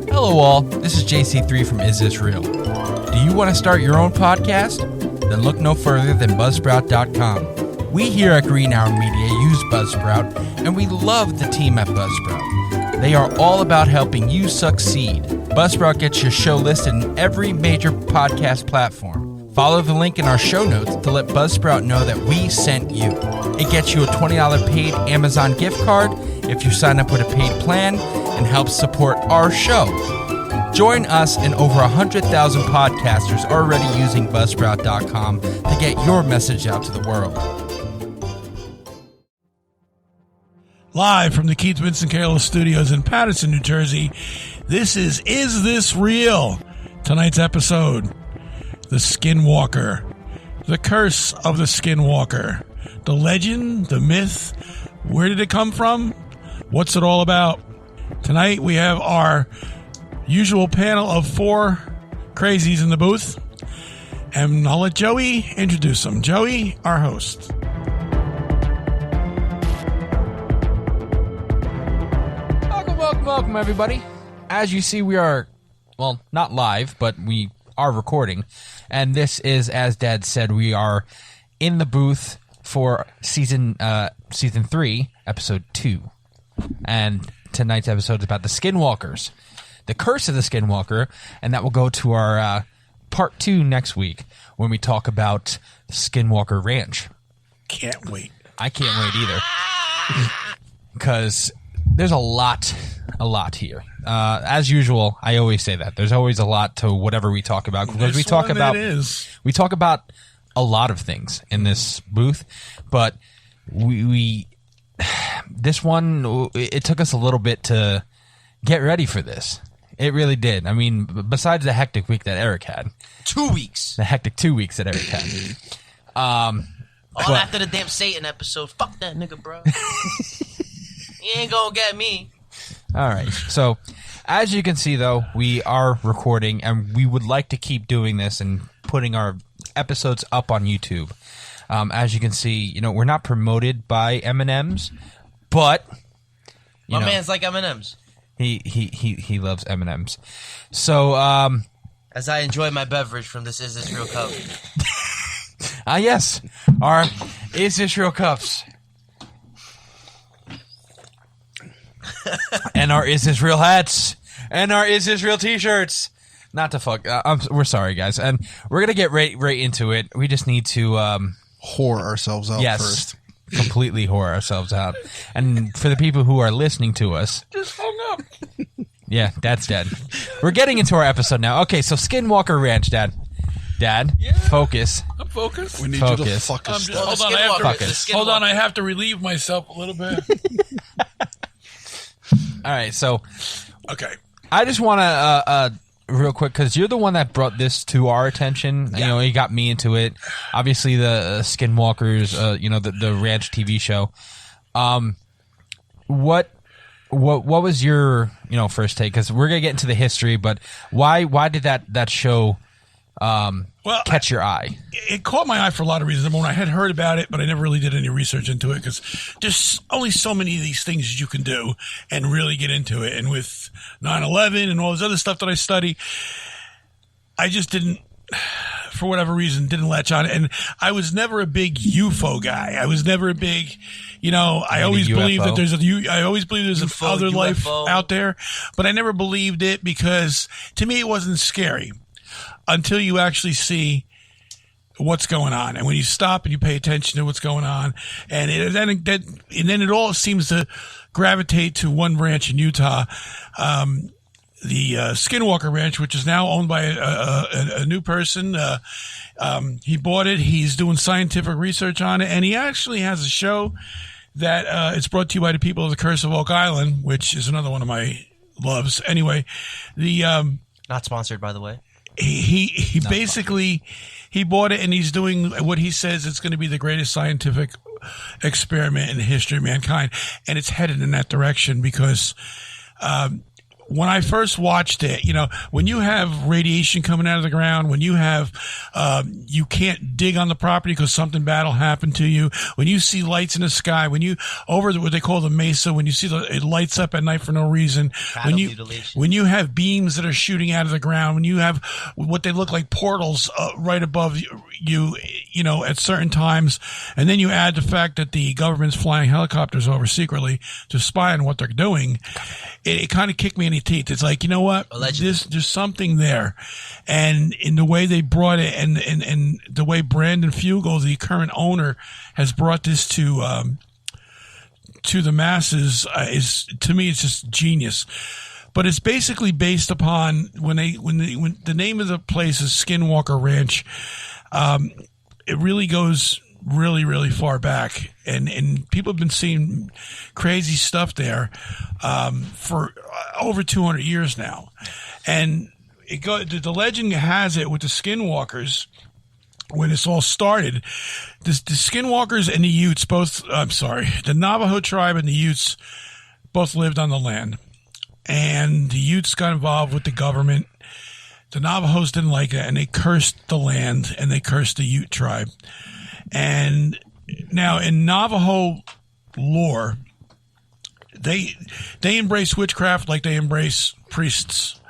Hello all, this is JC3 from Is This Real? Do you want to start your own podcast? Then look no further than Buzzsprout.com. We here at Green Hour Media use Buzzsprout, and we love the team at Buzzsprout. They are all about helping you succeed. Buzzsprout gets your show listed in every major podcast platform. Follow the link in our show notes to let Buzzsprout know that we sent you. It gets you a $20 paid Amazon gift card if you sign up with a paid plan and helps support our show. Join us and over 100,000 podcasters already using Buzzsprout.com to get your message out to the world. Live from the Keith Vincent Kayla Studios in Paterson, New Jersey, this is This Real? Tonight's episode, The Skinwalker, the curse of the Skinwalker, the legend, the myth, where did it come from? What's it all about? Tonight we have our usual panel of four crazies in the booth, and I'll let Joey introduce them. Joey, our host. Welcome, everybody. As you see, we are, well, not live, but we are recording, and this is, as Dad said, we are in the booth for season 3, episode 2, and tonight's episode is about the Skinwalkers, the curse of the Skinwalker, and that will go to our part 2 next week when we talk about Skinwalker Ranch. Can't wait. I can't wait either, because there's a lot here. As usual, I always say that there's always a lot to whatever we talk about, because we talk about a lot of things in this booth, but we this one, it took us a little bit to get ready for this. It really did. I mean, besides the hectic week that Eric had, 2 weeks, the hectic 2 weeks that Eric had, all after the damn Satan episode. Fuck that nigga, bro. He ain't gonna get me. All right. So, as you can see, though, we are recording, and we would like to keep doing this and putting our episodes up on YouTube. As you can see, we're not promoted by M&M's, but my man's like M&M's. He loves M&M's. So, as I enjoy my beverage from this Is This Real cup. Yes, our Is This Real cups. And our Is This Real hats, and our Is This Real t-shirts. Not to fuck. We're sorry, guys, and we're gonna get right into it. We just need to whore ourselves out first. Completely whore ourselves out. And for the people who are listening to us, Just hung up. Yeah, Dad's dead. We're getting into our episode now. Okay, so Skinwalker Ranch, Dad, Yeah. focus. I'm focused. We need you to fuck us. Hold on, I have to relieve myself a little bit. All right, so Okay. I just want to real quick, because you're the one that brought this to our attention. Yeah. You got me into it. Obviously, the Skinwalkers, the ranch TV show. What was your first take? Because we're gonna get into the history, but why did that show catch your eye? It caught my eye for a lot of reasons. When I had heard about it, but I never really did any research into it, because there's only so many of these things you can do and really get into it. And with 9/11 and all this other stuff that I study, I just didn't, for whatever reason, didn't latch on. And I was never a big UFO guy. I was never a big, I always believe that there's another life out there, but I never believed it, because to me it wasn't scary until you actually see what's going on. And when you stop and you pay attention to what's going on, and then it all seems to gravitate to one ranch in Utah, the Skinwalker Ranch, which is now owned by a new person. He bought it. He's doing scientific research on it, and he actually has a show that it's brought to you by the people of the Curse of Oak Island, which is another one of my loves. Anyway, Not sponsored, by the way. He basically he bought it, and he's doing what he says it's going to be the greatest scientific experiment in the history of mankind, and it's headed in that direction, because when I first watched it, when you have radiation coming out of the ground, when you have, you can't dig on the property because something bad will happen to you. When you see lights in the sky, when you over what they call the mesa, when you see it lights up at night for no reason, when you have beams that are shooting out of the ground, when you have what they look like portals right above you, at certain times, and then you add the fact that the government's flying helicopters over secretly to spy on what they're doing, it kind of kicked me in the teeth. It's like, you know what? There's something there. And in the way they brought it and the way Brandon Fugel, the current owner, has brought this to the masses is, to me, it's just genius. But it's basically based upon when the name of the place is Skinwalker Ranch. It really goes really, really far back, and people have been seeing crazy stuff there for over 200 years now. And the legend has it with the Skinwalkers, when this all started, the Skinwalkers and the Utes the Navajo tribe and the Utes both lived on the land, and the Utes got involved with the government. The Navajos didn't like that, and they cursed the land, and they cursed the Ute tribe. And now in Navajo lore, they embrace witchcraft like they embrace priests.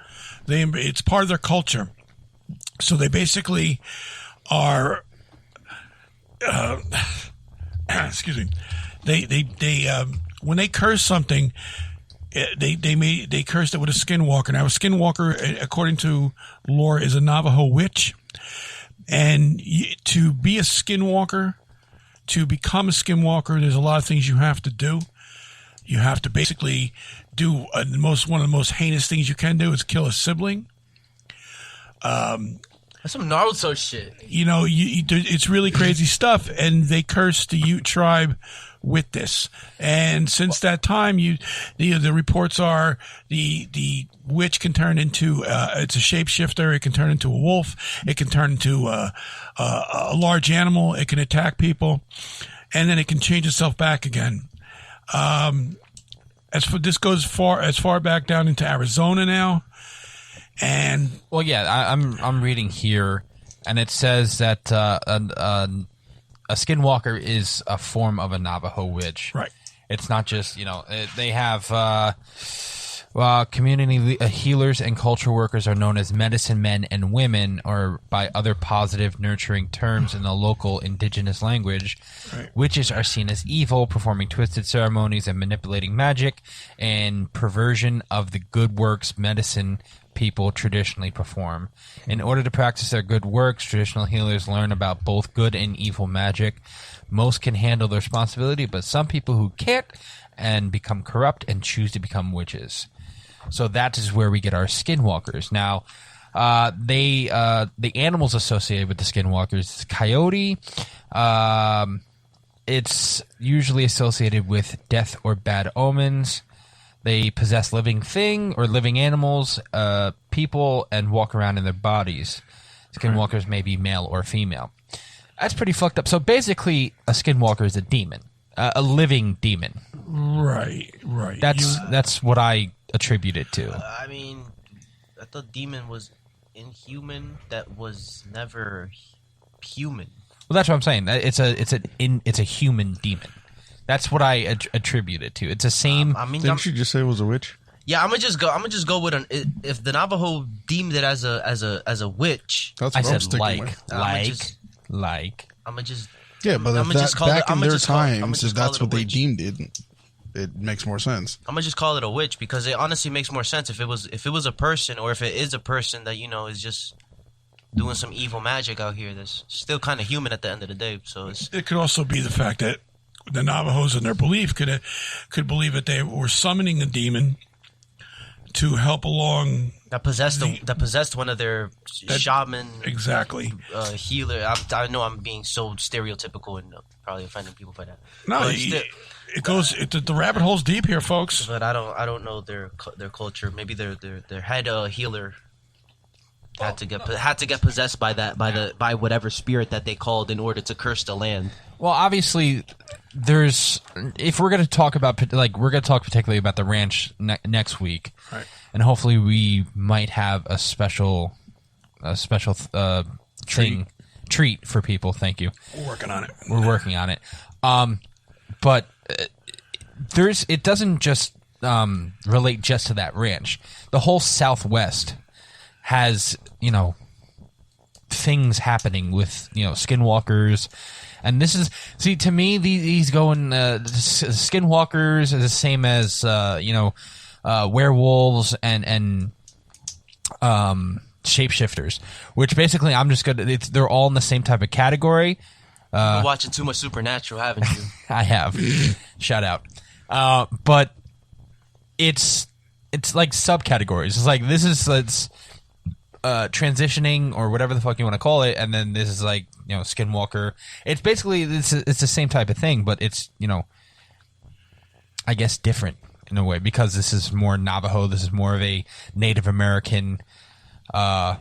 It's part of their culture. So they basically are, excuse me. They when they curse something, they cursed it with a skinwalker. Now a skinwalker, according to lore, is a Navajo witch. And to be a skinwalker, to become a skinwalker, there's a lot of things you have to do. You have to basically do one of the most heinous things you can do is kill a sibling. That's some Naruto shit. It's really crazy stuff, and they cursed the Ute tribe with this. And since that time, the reports are the witch can turn into it's a shapeshifter. It can turn into a wolf. It can turn into a large animal. It can attack people, and then it can change itself back again. This goes as far back down into Arizona now. And I'm reading here, and it says that a skinwalker is a form of a Navajo witch. Right. It's not just they have community healers and culture workers are known as medicine men and women, or by other positive, nurturing terms in the local indigenous language. Right. Witches are seen as evil, performing twisted ceremonies and manipulating magic and perversion of the good works medicine people traditionally perform. In order to practice their good works, traditional healers learn about both good and evil magic. Most can handle the responsibility, but some people who can't and become corrupt and choose to become witches. So that is where we get our skinwalkers. Now, the animals associated with the skinwalkers is coyote. It's usually associated with death or bad omens. They possess living animals, people, and walk around in their bodies. Skinwalkers may be male or female. That's pretty fucked up. So basically, a skinwalker is a demon, a living demon. Right. That's what I attribute it to. I thought demon was inhuman. That was never human. Well, that's what I'm saying. It's a human demon. That's what I attribute it to. It's the same. Didn't you just say it was a witch? Yeah, I'm gonna just go with if the Navajo deemed it as a witch. That's what I'm sticking with. I'm gonna just. Yeah, but back in their times, if that's what they deemed it, it makes more sense. I'm gonna just call it a witch because it honestly makes more sense if it was a person, or if it is a person that is just doing some evil magic out here. That's still kind of human at the end of the day. So it could also be the fact that the Navajos, in their belief, could believe that they were summoning a demon to help along that possessed one of their shaman, exactly, healer. I know I'm being so stereotypical and probably offending people by that. No, the rabbit hole's deep here, folks. But I don't know their culture. Maybe their head healer had to get possessed by whatever spirit that they called in order to curse the land. Well, obviously, if we're going to talk about, we're going to talk particularly about the ranch next week, right? And hopefully we might have a special treat for people. Thank you. We're working on it. We're working on it. But it doesn't just relate just to that ranch. The whole Southwest has, things happening with, skinwalkers. And this is, to me, these going, skinwalkers is the same as, werewolves and shapeshifters, which basically I'm just they're all in the same type of category. You've been watching too much Supernatural, haven't you? I have. Shout out. But it's like subcategories. It's like it's transitioning or whatever the fuck you want to call it, and then this is like Skinwalker. It's basically it's the same type of thing, but it's I guess different in a way because this is more Navajo. This is more of a Native American lore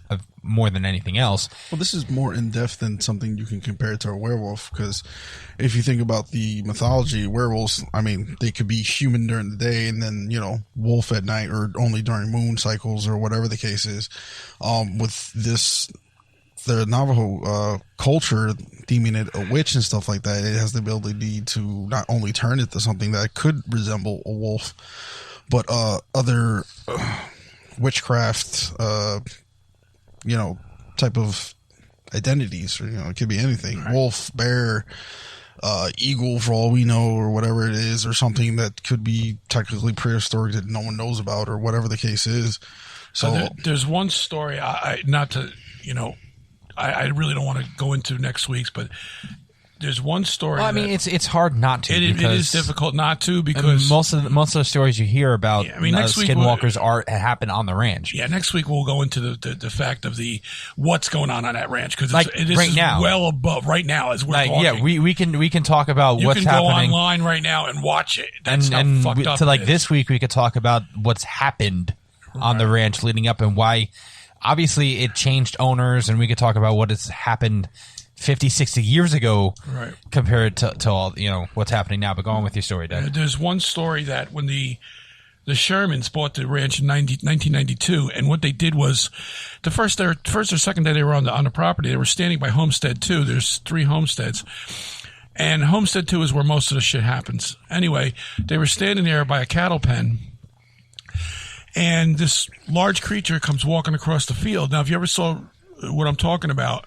of more than anything else. Well, this is more in depth than something you can compare it to a werewolf, because if you think about the mythology, werewolves, I mean, they could be human during the day and then wolf at night, or only during moon cycles, or whatever the case is. With this, the Navajo culture deeming it a witch and stuff like that, it has the ability to not only turn it to something that could resemble a wolf, but other witchcraft type of identities, or it could be anything. Right. Wolf, bear, eagle, for all we know, or whatever it is, or something that could be technically prehistoric that no one knows about, or whatever the case is. So there's one story I really don't want to go into next week's, but there's one story. Well, I mean, it's hard not to. It is difficult not to, because most of the stories you hear about next skinwalkers happen on the ranch. Yeah, next week we'll go into the fact of what's going on that ranch, because this right is now, well above right now as we're talking. Yeah, we can talk about what's happening. You can go online right now and watch it. That's how fucked up. This week we could talk about what's happened on the ranch leading up, and why. Obviously, it changed owners, and we could talk about what has happened 50, 60 years ago, right, compared to all what's happening now. But go on with your story, Dad. There's one story that when the Shermans bought the ranch in 1992, and what they did was the first or second day they were on the property, they were standing by Homestead 2. There's 3 homesteads, and Homestead 2 is where most of the shit happens. Anyway, they were standing there by a cattle pen, and this large creature comes walking across the field. Now, if you ever saw what I'm talking about,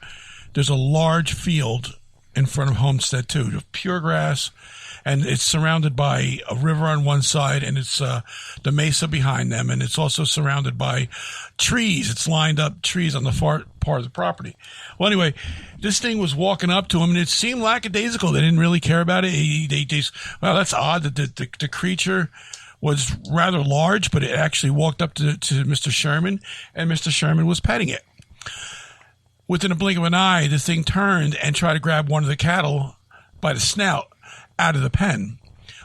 there's a large field in front of Homestead 2, pure grass, and it's surrounded by a river on one side, and it's the mesa behind them, and it's also surrounded by trees. It's lined up trees on the far part of the property. Well, anyway, this thing was walking up to him, and it seemed lackadaisical. They didn't really care about it. They just, well, that's odd that the creature was rather large, but it actually walked up to Mr. Sherman, and Mr. Sherman was petting it. Within a blink of an eye, the thing turned and tried to grab one of the cattle by the snout out of the pen.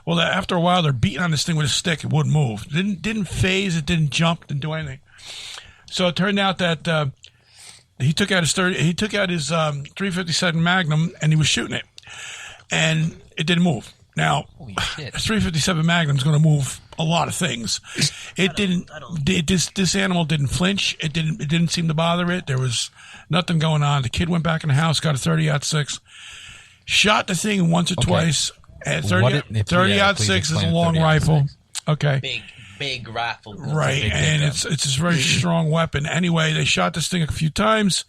Well, after a while, they're beating on this thing with a stick. It wouldn't move. Didn't phase. It didn't jump. Didn't do anything. So it turned out that he took out his 357 Magnum, and he was shooting it, and it didn't move. Now, a 357 Magnum is going to move a lot of things. It didn't. This animal didn't flinch. It didn't seem to bother it. There was nothing going on. The kid went back in the house, got a 30-06, shot the thing once or twice. And 30-06 is a long rifle. Okay. Big rifle. Right, and it's a very strong weapon. Anyway, they shot this thing a few times.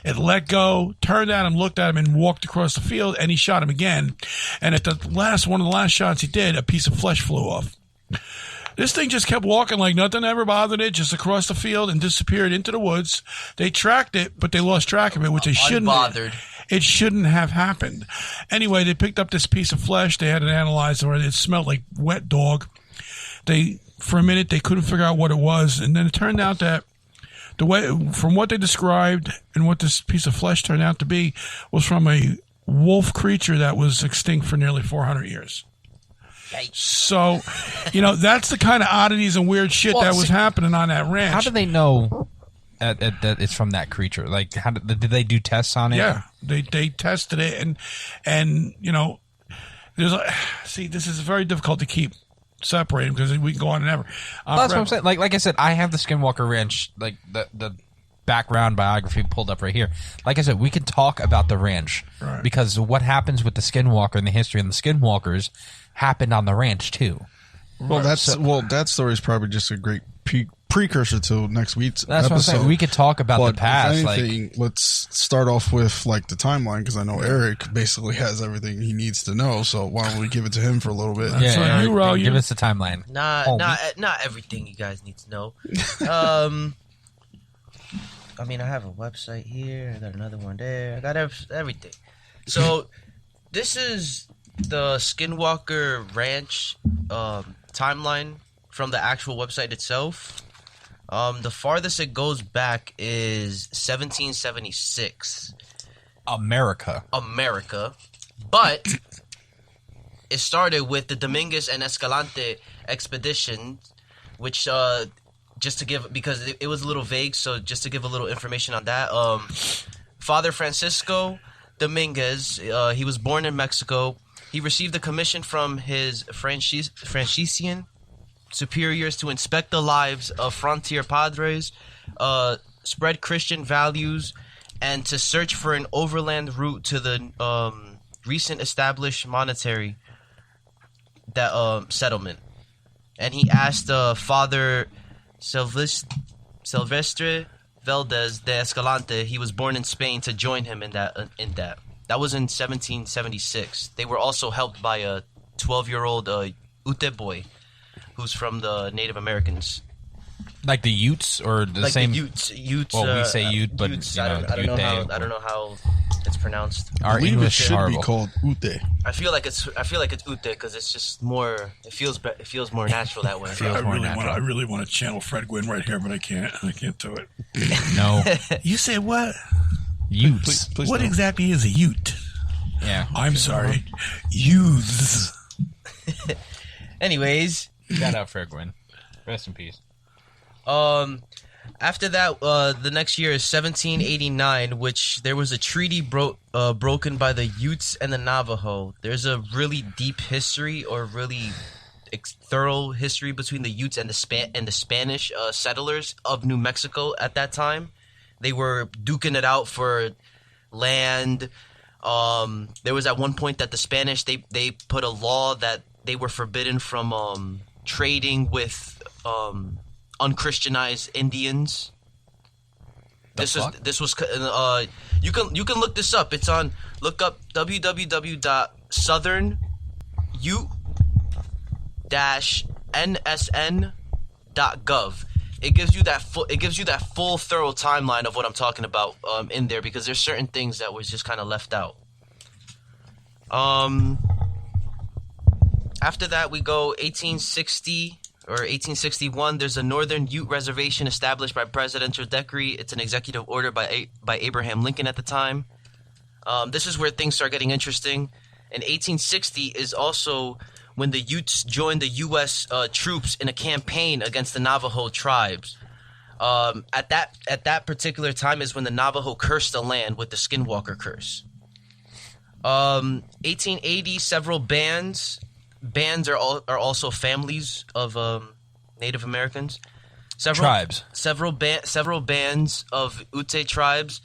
It let go, turned at him, looked at him, and walked across the field, and he shot him again. And at one of the last shots he did, a piece of flesh flew off. This thing just kept walking like nothing ever bothered it, just across the field, and disappeared into the woods. They tracked it, but they lost track of it, which they shouldn't. Unbothered. It shouldn't have happened. Anyway, they picked up this piece of flesh. They had it analyzed, and it smelled like wet dog. For a minute, they couldn't figure out what it was, and then it turned out that from what they described and what this piece of flesh turned out to be was from a wolf creature that was extinct for nearly 400 years. So, that's the kind of oddities and weird shit that was happening on that ranch. How do they know? that it's from that creature? Like, how did they do tests on it? Yeah, they tested it, and you know, this is very difficult to keep separated because we can go on and ever. That's what I'm saying. Like I said, I have the Skinwalker Ranch, like the background biography pulled up right here. Like I said, we can talk about the ranch because what happens with the Skinwalker and the history and the Skinwalkers happened on the ranch too. Well, that story is probably just a great precursor to next week's That's episode. What I'm saying. We could talk about the past. If anything, let's start off with like the timeline because I know Eric basically has everything he needs to know. So why don't we give it to him for a little bit? Give us the timeline. Not everything you guys need to know. I mean, I have a website here. I got another one there. I got everything. So this is the Skinwalker Ranch timeline from the actual website itself. The farthest it goes back is 1776. America. But it started with the Dominguez and Escalante expedition, which just to give, because it was a little vague, so just to give a little information on that. Father Francisco Dominguez, he was born in Mexico. He received a commission from his Franciscan superiors to inspect the lives of frontier padres, spread Christian values, and to search for an overland route to the recent established monetary settlement. And he asked Father Silvestre Valdez de Escalante, he was born in Spain, to join him in that. That was in 1776. They were also helped by a 12-year-old Ute boy, who's from the Native Americans. Like the Utes or the like same? The Utes. Well, we say Ute, but Utes, you know, I don't know how it's pronounced. Our English should horrible. be called Ute. I feel like it's Ute because it's just more. It feels more natural that way. I really want to channel Fred Gwynn right here, but I can't. I can't do it. No. You said what? Utes. Please what don't. exactly is a Ute? Yeah. I'm sorry. Youths. Anyways. Shout out Fred Gwynn. Rest in peace. After that, the next year is 1789, which there was a treaty broken by the Utes and the Navajo. There's a really deep history, or really thorough history, between the Utes and the Spanish settlers of New Mexico at that time. They were duking it out for land. There was at one point that the Spanish they put a law that they were forbidden from trading with unchristianized Indians. This was you can look this up. It's on, look up www.southern-nsn.gov. It gives you that full thorough timeline of what I'm talking about in there, because there's certain things that was just kind of left out. After that, we go 1860 or 1861. There's a Northern Ute Reservation established by presidential decree. It's an executive order by Abraham Lincoln at the time. This is where things start getting interesting. In 1860 is also when the Utes joined the U.S. Troops in a campaign against the Navajo tribes. At that particular time is when the Navajo cursed the land with the Skinwalker curse. 1880, several bands are also families of Native Americans. Several bands of Ute tribes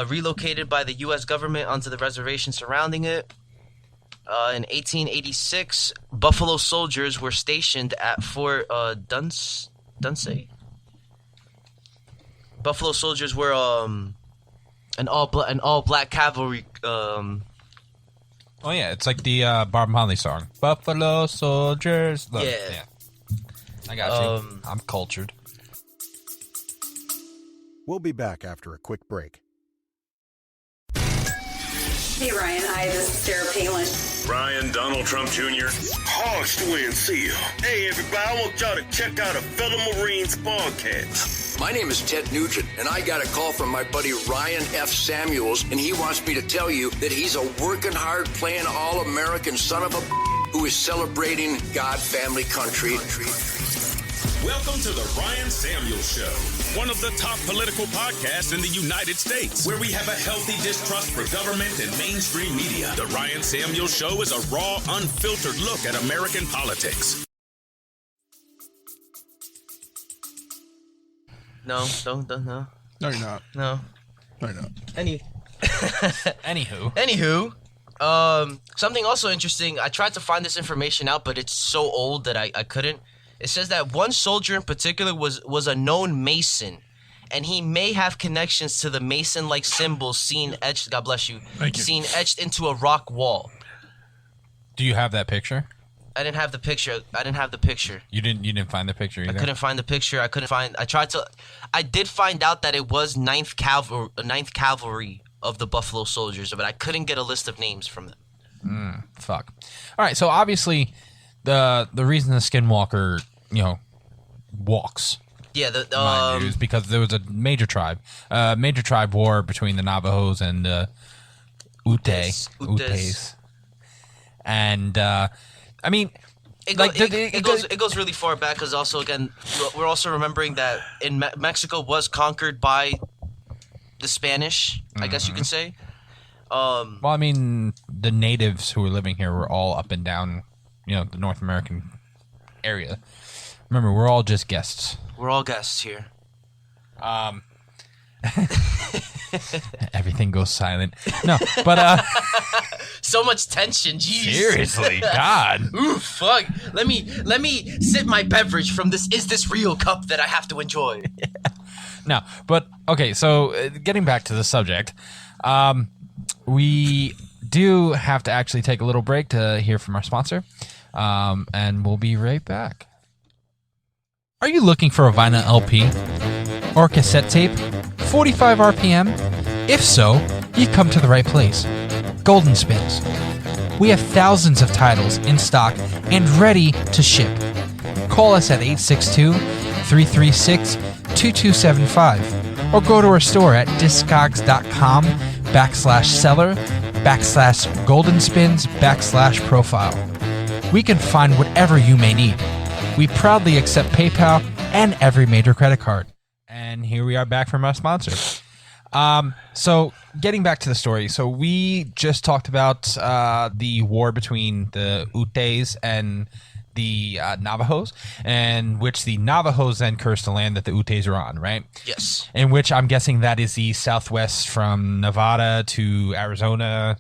relocated by the U.S. government onto the reservation surrounding it. In 1886, Buffalo soldiers were stationed at Fort Dunce. Buffalo soldiers were an all black cavalry. Oh yeah, it's like the Bob Marley song, "Buffalo Soldiers." Look, yeah, I got you. I'm cultured. We'll be back after a quick break. Hey, Ryan. Hi, this is Sarah Palin. Ryan, Donald Trump Jr. Harsh to win seal. Hey, everybody, I want y'all to check out a fellow Marines podcast. My name is Ted Nugent, and I got a call from my buddy Ryan F. Samuels, and he wants me to tell you that he's a working hard, playing all-American son of a who is celebrating God, family, country. Welcome to the Ryan Samuels Show, one of the top political podcasts in the United States, where we have a healthy distrust for government and mainstream media. The Ryan Samuels Show is a raw, unfiltered look at American politics. No, don't, no. No, you're not. No. No, you're not. Anywho, something also interesting. I tried to find this information out, but it's so old that I couldn't. It says that one soldier in particular was a known Mason, and he may have connections to the Mason-like symbols seen etched. God bless you. Thank you. Seen etched into a rock wall. Do you have that picture? I didn't have the picture. You didn't find the picture either? I couldn't find the picture. I did find out that it was 9th Cavalry of the Buffalo Soldiers, but I couldn't get a list of names from them. Fuck. All right, so obviously the reason the Skinwalker, walks, Yeah, is because there was a major tribe war between the Navajos and the Utes. And I mean, it goes really far back because also, again, we're also remembering that in Mexico was conquered by the Spanish, I guess you can say. Well, I mean, the natives who were living here were all up and down, the North American area. Remember, we're all just guests. We're all guests here. Everything goes silent. No, but so much tension. Jeez. Seriously, God. Ooh, fuck. Let me sip my beverage from this. Is this real cup that I have to enjoy? No, but okay. So getting back to the subject, we do have to actually take a little break to hear from our sponsor, and we'll be right back. Are you looking for a vinyl LP or cassette tape? 45 RPM? If so, you come to the right place. Golden Spins. We have thousands of titles in stock and ready to ship. Call us at 862-336-2275 or go to our store at discogs.com/seller/goldenspins/profile. We can find whatever you may need. We proudly accept PayPal and every major credit card. And here we are back from our sponsor. So getting back to the story. So we just talked about the war between the Utes and the Navajos, and which the Navajos then cursed the land that the Utes are on, right? Yes. In which I'm guessing that is the southwest from Nevada to Arizona,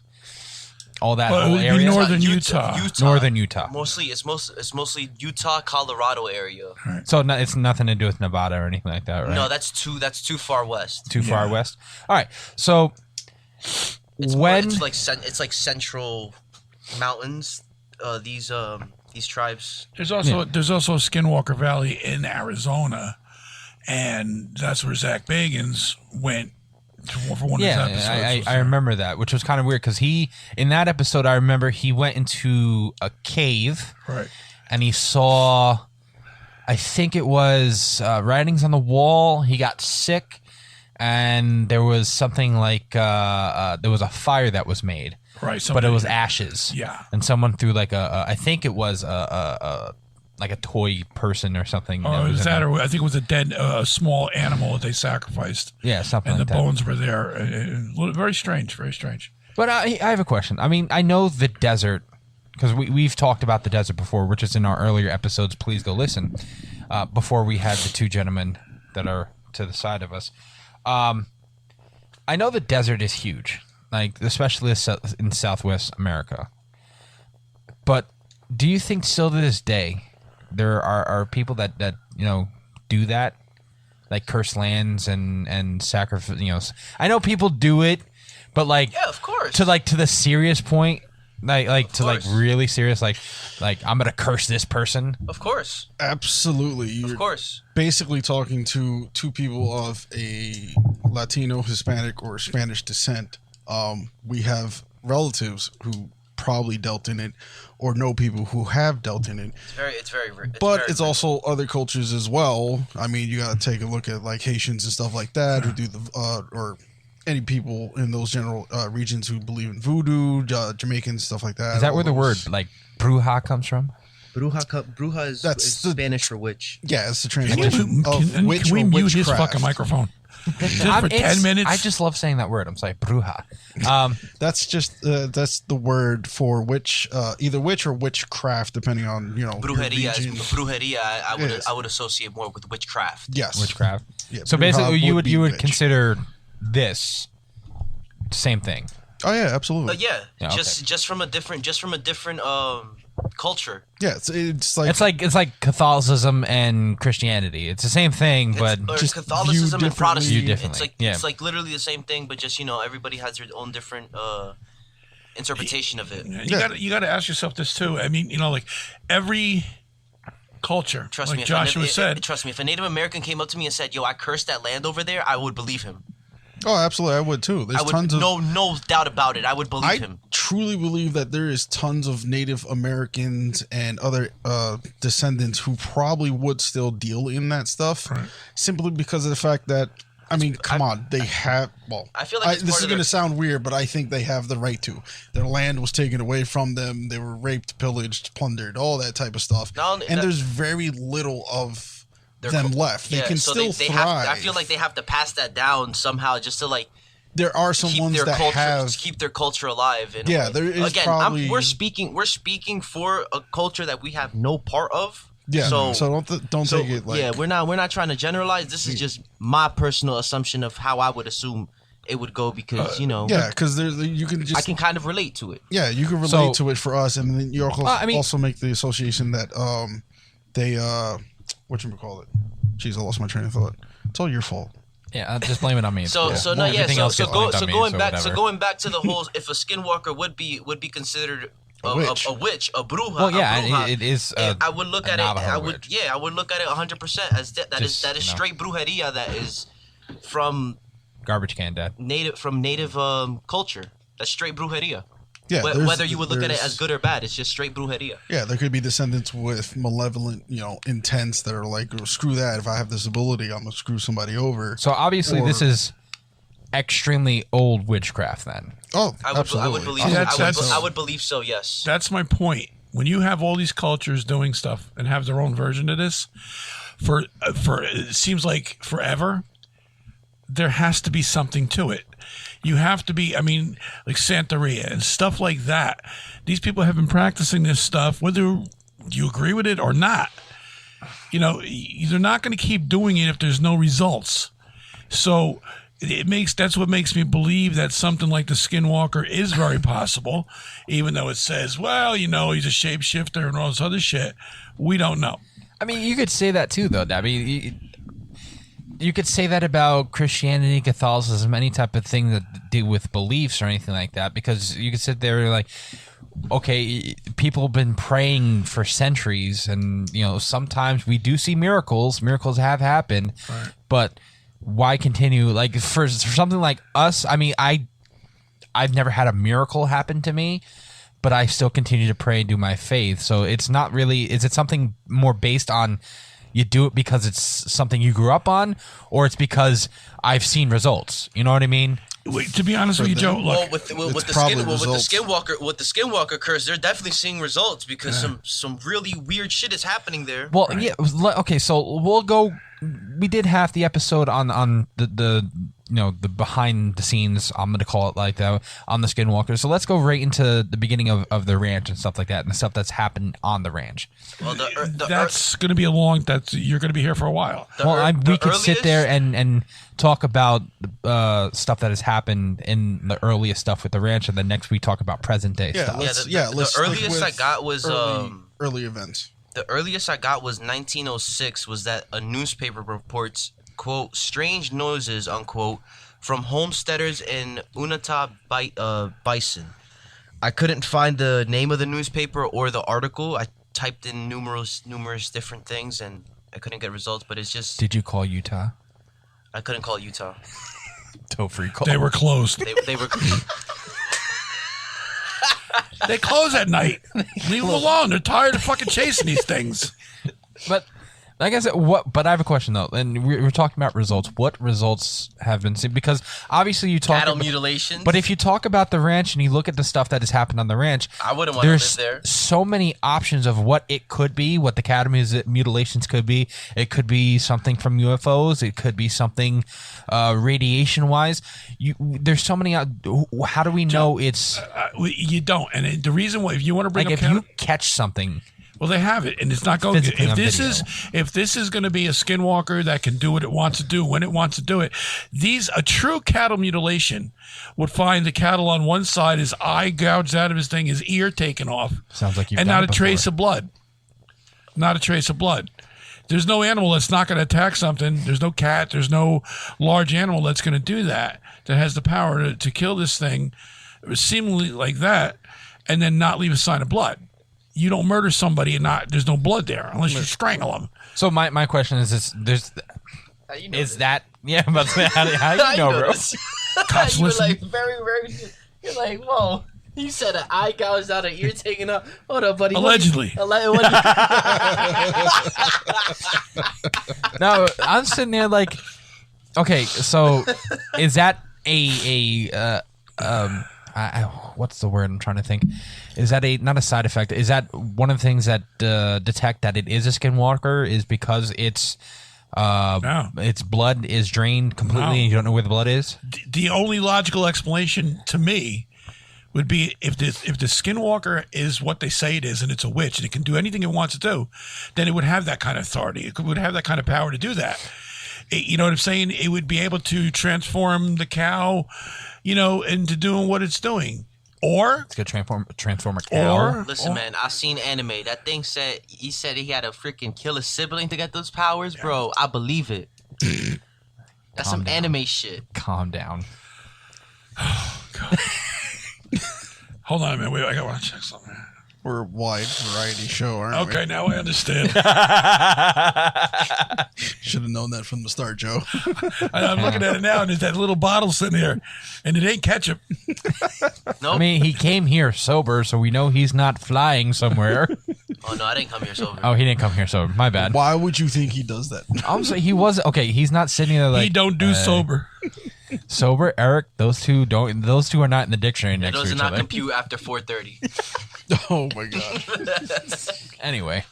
all that whole area. Northern Utah. Northern Utah. It's mostly Utah, Colorado area. Right. So it's nothing to do with Nevada or anything like that, right? No, that's too far west. Too far west. All right. So it's like central mountains. These tribes. There's also a Skinwalker Valley in Arizona, and that's where Zach Bagans went for one of his episodes. I remember that, which was kind of weird because in that episode, I remember he went into a cave, right, and he saw, I think it was writings on the wall. He got sick, and there was something like there was a fire that was made, right, but it was ashes, and someone threw like I think it was like a toy person or something. I think it was a small animal that they sacrificed. Yeah, something and like that. And the bones were there. Very strange, very strange. But I have a question. I mean, I know the desert, because we've talked about the desert before, which is in our earlier episodes. Please go listen. Before we had the two gentlemen that are to the side of us. I know the desert is huge, like especially in Southwest America. But do you think still to this day there are people that do that, like curse lands and sacrifice? I know people do it, but of course, to the serious point, really serious, like I'm gonna curse this person. Of course, absolutely. You're basically talking to two people of a Latino, Hispanic, or Spanish descent. We have relatives who probably dealt in it or know people who have dealt in it. It's very but it's also other cultures as well. I mean, you got to take a look at like Haitians and stuff like that who do or any people in those general regions who believe in voodoo, Jamaicans, stuff like that. Is that where the word like bruja comes from? Bruja is Spanish for witch. Yeah, it's the Can translation of witch can we or mute his witchcraft. fucking microphone? Just for 10 minutes. I just love saying that word. I'm sorry, bruja. That's just that's the word for witch, either witch or witchcraft, depending on Brujeria. I would associate more with witchcraft. Yes, witchcraft. Yeah, so basically, you would witch. consider this same thing. Oh yeah, absolutely. Yeah, okay. just from a different culture. Yeah, it's like it's like Catholicism and Christianity. It's the same thing, but just Catholicism and Protestant. It's like literally the same thing, but just everybody has their own different interpretation of it. You got to ask yourself this too. I mean, like every culture, Trust like me, Joshua said. Trust me, if a Native American came up to me and said, "Yo, I cursed that land over there," I would believe him. Oh, absolutely, I would too. There's tons of no doubt about it. I would believe him. I truly believe that there is tons of Native Americans and other descendants who probably would still deal in that stuff, simply because of the fact that come on, they have. Well, I feel like this is going to sound weird, but I think they have the right to. Their land was taken away from them. They were raped, pillaged, plundered, all that type of stuff. There's very little of them left. They can still thrive. I feel like they have to pass that down somehow, just to there are some keep ones their that culture, have to keep their culture alive. Yeah, there is probably. We're speaking for a culture that we have no part of. Yeah, so don't take it like. Yeah, we're not trying to generalize. This is just my personal assumption of how I would assume it would go, because Yeah, because you can just. I can kind of relate to it. Yeah, you can relate to it for us, and then you also make the association that they whatchamacallit. Jeez, I lost my train of thought. It's all your fault. Yeah, just blame it on me. So going back to the whole, if a skinwalker would be considered a witch, a bruja. Well, yeah, bruja, it is. I would look at it. I would look at it 100% as that is straight brujeria. That is from garbage can, Dad. Native culture. That's straight brujeria. Yeah, whether you would look at it as good or bad, it's just straight brujeria. Yeah, there could be descendants with malevolent, intents that are like, screw that. If I have this ability, I'm gonna screw somebody over. So obviously, this is extremely old witchcraft. Then, absolutely. I would believe. I would believe so. Yes, that's my point. When you have all these cultures doing stuff and have their own version of this, for it seems like forever, there has to be something to it. You have to be, like Santeria and stuff like that. These people have been practicing this stuff, whether you agree with it or not. They're not going to keep doing it if there's no results. So that's what makes me believe that something like the Skinwalker is very possible, even though it says, well, he's a shapeshifter and all this other shit. We don't know. You could say that too, though. You could say that about Christianity, Catholicism, any type of thing that deal with beliefs or anything like that, because you could sit there like, okay, people have been praying for centuries, and sometimes we do see miracles. Miracles have happened, but why continue? Like for something like us, I've never had a miracle happen to me, but I still continue to pray and do my faith. So it's not really. Is it something more based on? You do it because it's something you grew up on, or it's because I've seen results. You know what I mean? Wait, to be honest with you, Joe, look, with the Skinwalker curse, they're definitely seeing results, because some really weird shit is happening there. Well, yeah. Okay, so we'll go. We did half the episode on the behind the scenes, I'm going to call it like that, on the Skinwalkers. So let's go right into the beginning of the ranch and stuff like that, and the stuff that's happened on the ranch. Well, that's going to be you're going to be here for a while. We could sit there and talk about stuff that has happened in the earliest stuff with the ranch, and then next we talk about present day stuff. The earliest I got was early events. The earliest I got was 1906, was that a newspaper reports, quote, strange noises, unquote, from homesteaders in Unata Bison. I couldn't find the name of the newspaper or the article. I typed in numerous different things, and I couldn't get results, but it's just... Did you call Utah? I couldn't call Utah. Toll-free call. They were closed. They were... They close at night. Leave them alone. They're tired of fucking chasing these things. But Like I said, but I have a question though, and we're talking about results. What results have been seen? Because obviously you talk cattle about mutilations. But if you talk about the ranch and you look at the stuff that has happened on the ranch, I wouldn't want to live there. There's so many options of what it could be, what the cattle mutilations could be. It could be something from UFOs. It could be something radiation wise. There's so many. How do we know it's? You don't, and the reason why, if you want to bring like, up if you catch something. Well, they have it, and it's not going. If this is going to be a skinwalker that can do what it wants to do when it wants to do it, a true cattle mutilation would find the cattle on one side, his eye gouged out of his thing, his ear taken off. Sounds like you've and done not it a trace of blood. Not a trace of blood. There's no animal that's not going to attack something. There's no cat. There's no large animal that's going to do that has the power to kill this thing, seemingly like that, and then not leave a sign of blood. You don't murder somebody and there's no blood there unless you strangle them. So my question is this: that yeah? But how do you know, bro? You were like very. You're like, whoa. You said an eye gouged out, an ear taken up. Hold up, buddy. Allegedly. No, I'm sitting there like, okay, so is that what's the word I'm trying to think? Is that not a side effect? Is that one of the things that detect that it is a skinwalker is because its blood is drained completely and you don't know where the blood is? The only logical explanation to me would be if the skinwalker is what they say it is and it's a witch and it can do anything it wants to do, then it would have that kind of authority. It would have that kind of power to do that. You know what I'm saying? It would be able to transform the cow, into doing what it's doing. Or it's gonna transform a cow. Listen, man, I seen anime. That thing said he had to freaking kill a sibling to get those powers, bro. I believe it. That's some anime shit. Calm down. Oh God. Hold on a minute. Wait, I want to check something. We're a wide variety show, aren't we? Okay, now I understand. Should have known that from the start, Joe. I'm looking at it now, and there's that little bottle sitting there, and it ain't ketchup. Nope. I mean, he came here sober, so we know he's not flying somewhere. Oh, no, I didn't come here sober. Oh, he didn't come here sober. My bad. Why would you think he does that? I'm saying he was okay. He's not sitting there like he don't do sober. Sober, Eric. Those two don't. Those two are not in the dictionary next to each other. Those do not compute after 4:30. Oh my God. Anyway,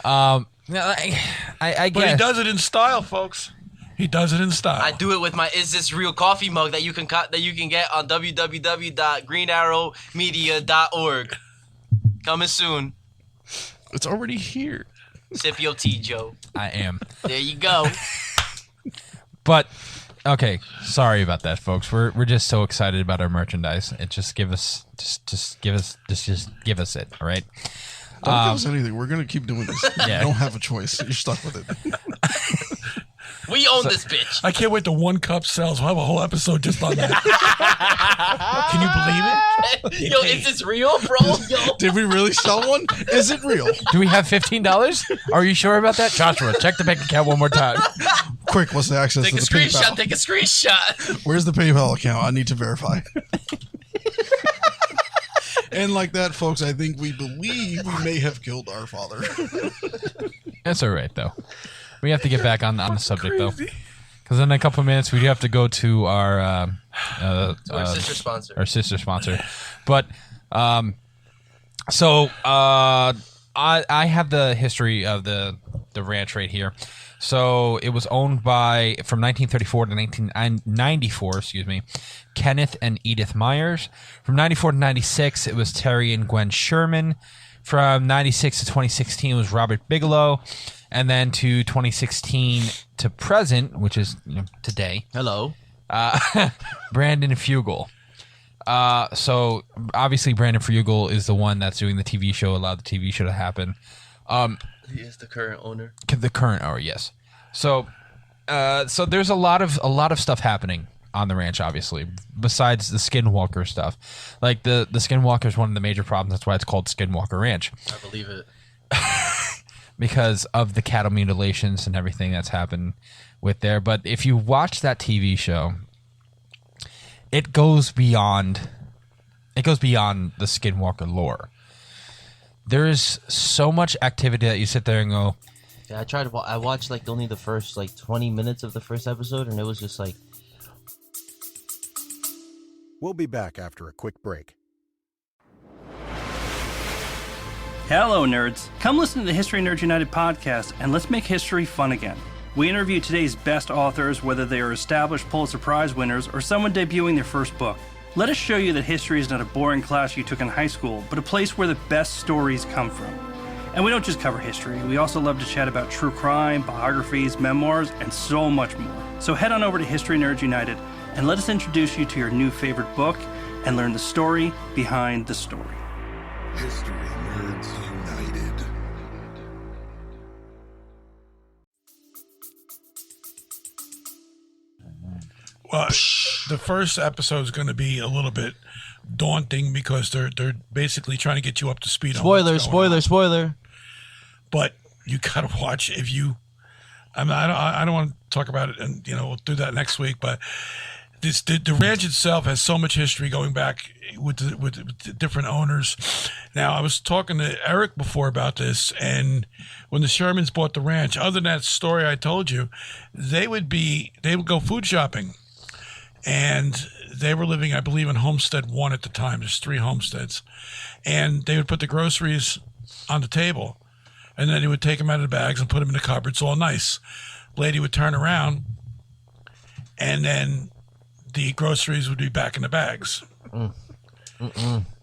I guess. But he does it in style, folks. He does it in style. I do it with my Is This Real coffee mug that you can get on www.greenarrowmedia.org. Coming soon. It's already here. Sip your tea, Joe. I am. There you go. But okay, sorry about that, folks. We're just so excited about our merchandise. It just give us it. All right. Don't give us anything. We're gonna keep doing this. Yeah. You don't have a choice. You're stuck with it. We own this bitch. I can't wait till 1 cup sells. We'll have a whole episode just on that. Can you believe it? Yo, is this real, bro? Yo. Did we really sell one? Is it real? Do we have $15? Are you sure about that, Joshua? Check the bank account one more time. Quick, what's the access Take to a the screenshot. PayPal? Take a screenshot. Where's the PayPal account? I need to verify. And like that, folks, I think we believe we may have killed our father. That's all right, though. We have to get back on the subject, though. Because in a couple of minutes, we do have to go to our sister sponsor. Our sister sponsor. But, I have the history of the ranch right here. So it was owned by, from 1934 to 1994, Kenneth and Edith Myers. From 94 to 96, it was Terry and Gwen Sherman. From 96 to 2016, it was Robert Bigelow. And then to 2016 to present, which is today. Hello. Brandon Fugel. So obviously Brandon Fugel is the one that's doing the TV show, allowed the TV show to happen. He is the current owner. The current owner, yes. So there's a lot of stuff happening on the ranch, obviously, besides the Skinwalker stuff. Like the Skinwalker is one of the major problems. That's why it's called Skinwalker Ranch. I believe it. Because of the cattle mutilations and everything that's happened with there. But if you watch that TV show, it goes beyond the Skinwalker lore. There is so much activity that you sit there and go, Yeah, I watched like only the first like 20 minutes of the first episode, and it was just like. We'll be back after a quick break. Hello, nerds. Come listen to the History Nerds United podcast, and let's make history fun again. We interview today's best authors, whether they are established Pulitzer Prize winners or someone debuting their first book. Let us show you that history is not a boring class you took in high school, but a place where the best stories come from. And we don't just cover history, we also love to chat about true crime, biographies, memoirs, and so much more. So head on over to History Nerds United and let us introduce you to your new favorite book and learn the story behind the story. History Nerds United. Well, the first episode is going to be a little bit daunting because they're basically trying to get you up to speed. Spoiler. But you got to watch if you. I mean, I don't want to talk about it, and we'll do that next week. But the ranch itself has so much history going back with the different owners. Now, I was talking to Eric before about this, and when the Shermans bought the ranch, other than that story I told you, they would go food shopping. And they were living, I believe, in Homestead 1 at the time. There's 3 homesteads. And they would put the groceries on the table. And then they would take them out of the bags and put them in the cupboards, all nice. Lady would turn around, and then the groceries would be back in the bags.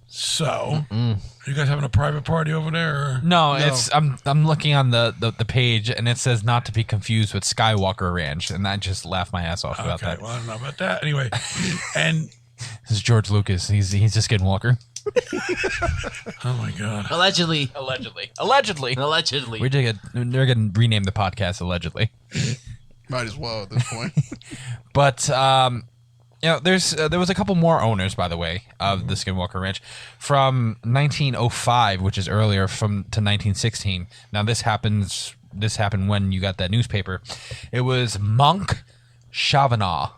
So, you guys having a private party over there? Or? No, it's I'm looking on the page, and it says not to be confused with Skinwalker Ranch, and I just laughed my ass off about that. Well, I don't know about that. Anyway, and this is George Lucas. He's a Skinwalker. Oh my God! Allegedly. They're gonna rename the podcast allegedly. Might as well at this point. But there was a couple more owners, by the way, of the Skinwalker Ranch from 1905, which is earlier, to 1916. Now this happened when you got that newspaper. It was Monk Chavanaugh.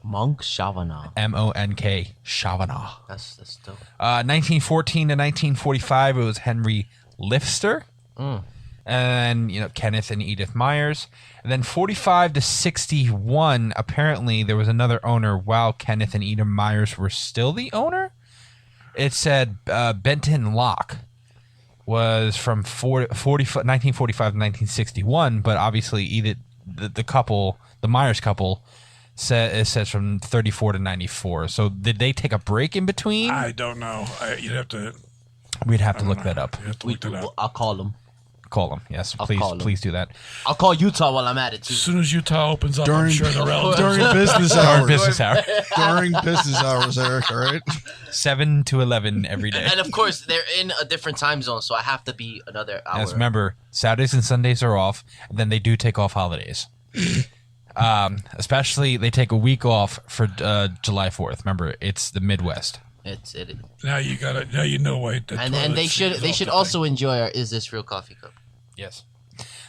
Monk Chavanaugh. M-O-N-K Chavanaugh. That's dope. 1914 to 1945, it was Henry Lifster. And Kenneth and Edith Myers. And then 45 to 61, apparently there was another owner while Kenneth and Edith Myers were still the owner. It said Benton Locke was from 1945 to 1961, but obviously Edith, the couple, the Myers couple, it says from 34 to 94. So did they take a break in between? I don't know. We'd have to look that up. I'll call them. Call them. Yes, please do that. I'll call Utah while I'm at it too. As soon as Utah opens up, I'm sure they're relevant. During business hours. During business hours, Eric. All right. 7 to 11 every day. And of course, they're in a different time zone, so I have to be another hour. Yes, remember, Saturdays and Sundays are off, and then they do take off holidays. Especially, they take a week off for July 4th. Remember, it's the Midwest. It is. Now you know why. And they should also enjoy our Is This Real coffee cup. Yes.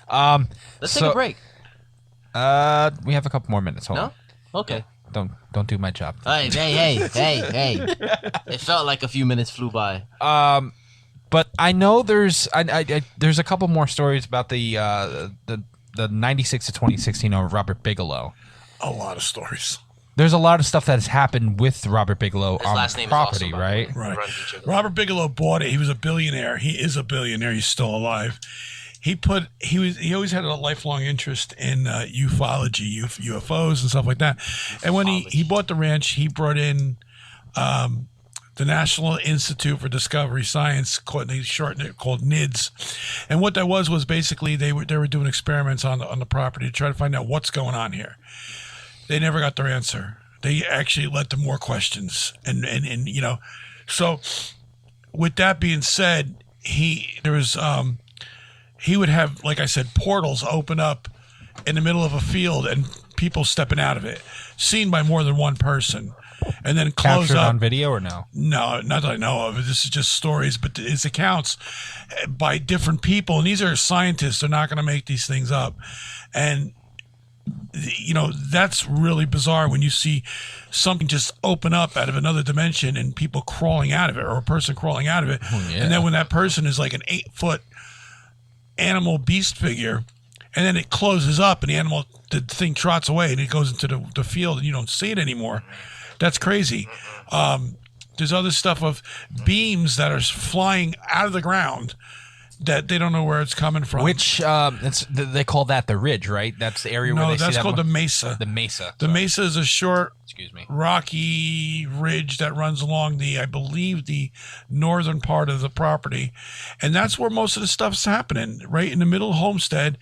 Let's take a break. We have a couple more minutes. Hold on. Okay. Yeah, don't do my job. Hey. It felt like a few minutes flew by. But I know there's a couple more stories about the 96 to 2016 of Robert Bigelow. A lot of stories. There's a lot of stuff that has happened with Robert Bigelow His on last name property, is also right? Right. Robert Bigelow bought it. He was a billionaire. He is a billionaire. He's still alive. He always had a lifelong interest in ufology, UFOs and stuff like that. And when he bought the ranch, he brought in the National Institute for Discovery Science, they shortened it, called NIDS. And what that was basically they were doing experiments on the property to try to find out what's going on here. They never got their answer. They actually led to more questions, and So, with that being said, he would have, like I said, portals open up in the middle of a field and people stepping out of it, seen by more than one person, and then close Captured up on video or no? No, not that I know of. This is just stories, but it's accounts by different people, and these are scientists. They're not going to make these things up, and that's really bizarre when you see something just open up out of another dimension and people crawling out of it, or a person crawling out of it. And then when that person is like an 8-foot animal beast figure and then it closes up, and the thing trots away, and it goes into the field, and you don't see it anymore. That's crazy. There's other stuff of beams that are flying out of the ground that they don't know where it's coming from. Which they call that the ridge, right? That's the area where they see that. No, that's called the mesa. The mesa. The mesa is a short, rocky ridge that runs along I believe, the northern part of the property, and that's where most of the stuff's happening. Right in the middle of Homestead,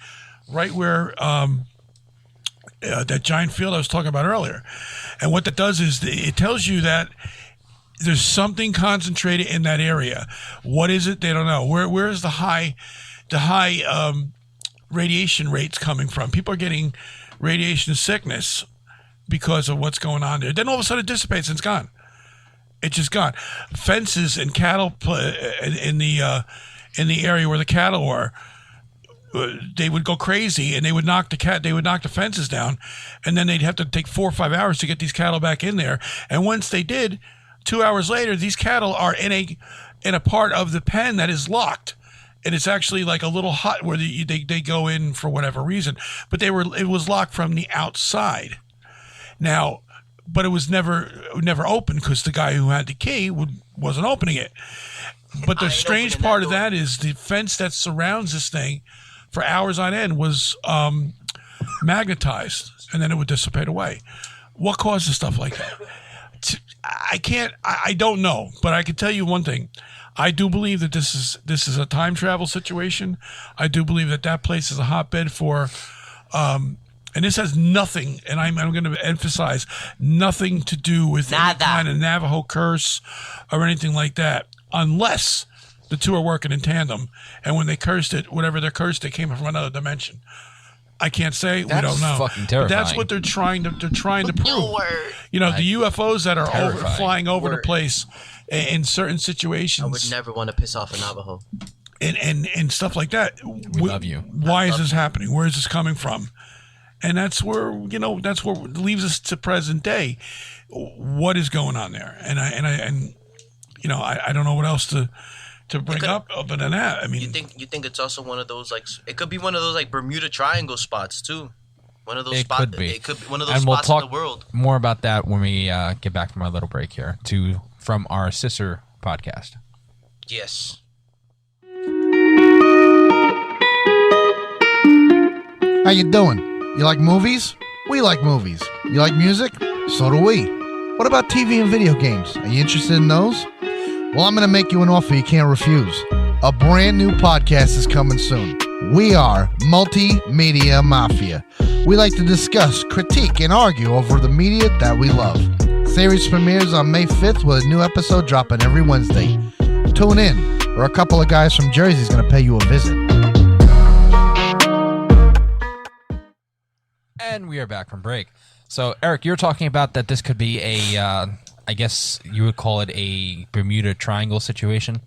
right where that giant field I was talking about earlier. And what that does is it tells you that there's something concentrated in that area. What is it? They don't know. Where is the high radiation rates coming from? People are getting radiation sickness because of what's going on there. Then all of a sudden it dissipates and it's gone. It's just gone. Fences and cattle in the area where the cattle were, they would go crazy and they would knock the fences down, and then they'd have to take 4 or 5 hours to get these cattle back in there. And once they did, 2 hours later, these cattle are in a part of the pen that is locked, and it's actually like a little hut where they go in for whatever reason. But it was locked from the outside. Now, but it was never open because the guy who had the key wasn't opening it. But the strange part of that is the fence that surrounds this thing for hours on end was magnetized, and then it would dissipate away. What causes stuff like that? I don't know, but I can tell you one thing. I do believe that this is a time travel situation. I do believe that place is a hotbed for, and this has nothing, and I'm going to emphasize, nothing to do with any kind of Navajo curse or anything like that, unless the two are working in tandem. And when they cursed it, whatever they cursed, they came from another dimension. I can't say. We don't know. Fucking terrifying. But that's what they're trying to prove. You know, the UFOs that are flying over the place in certain situations. I would never want to piss off a Navajo. And stuff like that. We love you. Why is this happening? Where is this coming from? And that's where it leaves us to present day. What is going on there? And I don't know what else to bring up other than that. I mean, you think it's also one of those, like, it could be one of those like Bermuda Triangle spots too. One of those spots. It could be one of those spots in the world. More about that when we get back from our little break here from our sister podcast. Yes. How you doing? You like movies? We like movies. You like music? So do we. What about TV and video games? Are you interested in those? Well, I'm going to make you an offer you can't refuse. A brand new podcast is coming soon. We are Multimedia Mafia. We like to discuss, critique, and argue over the media that we love. Series premieres on May 5th with a new episode dropping every Wednesday. Tune in, or a couple of guys from Jersey is going to pay you a visit. And we are back from break. So, Eric, you're talking about that this could be I guess you would call it a Bermuda Triangle situation.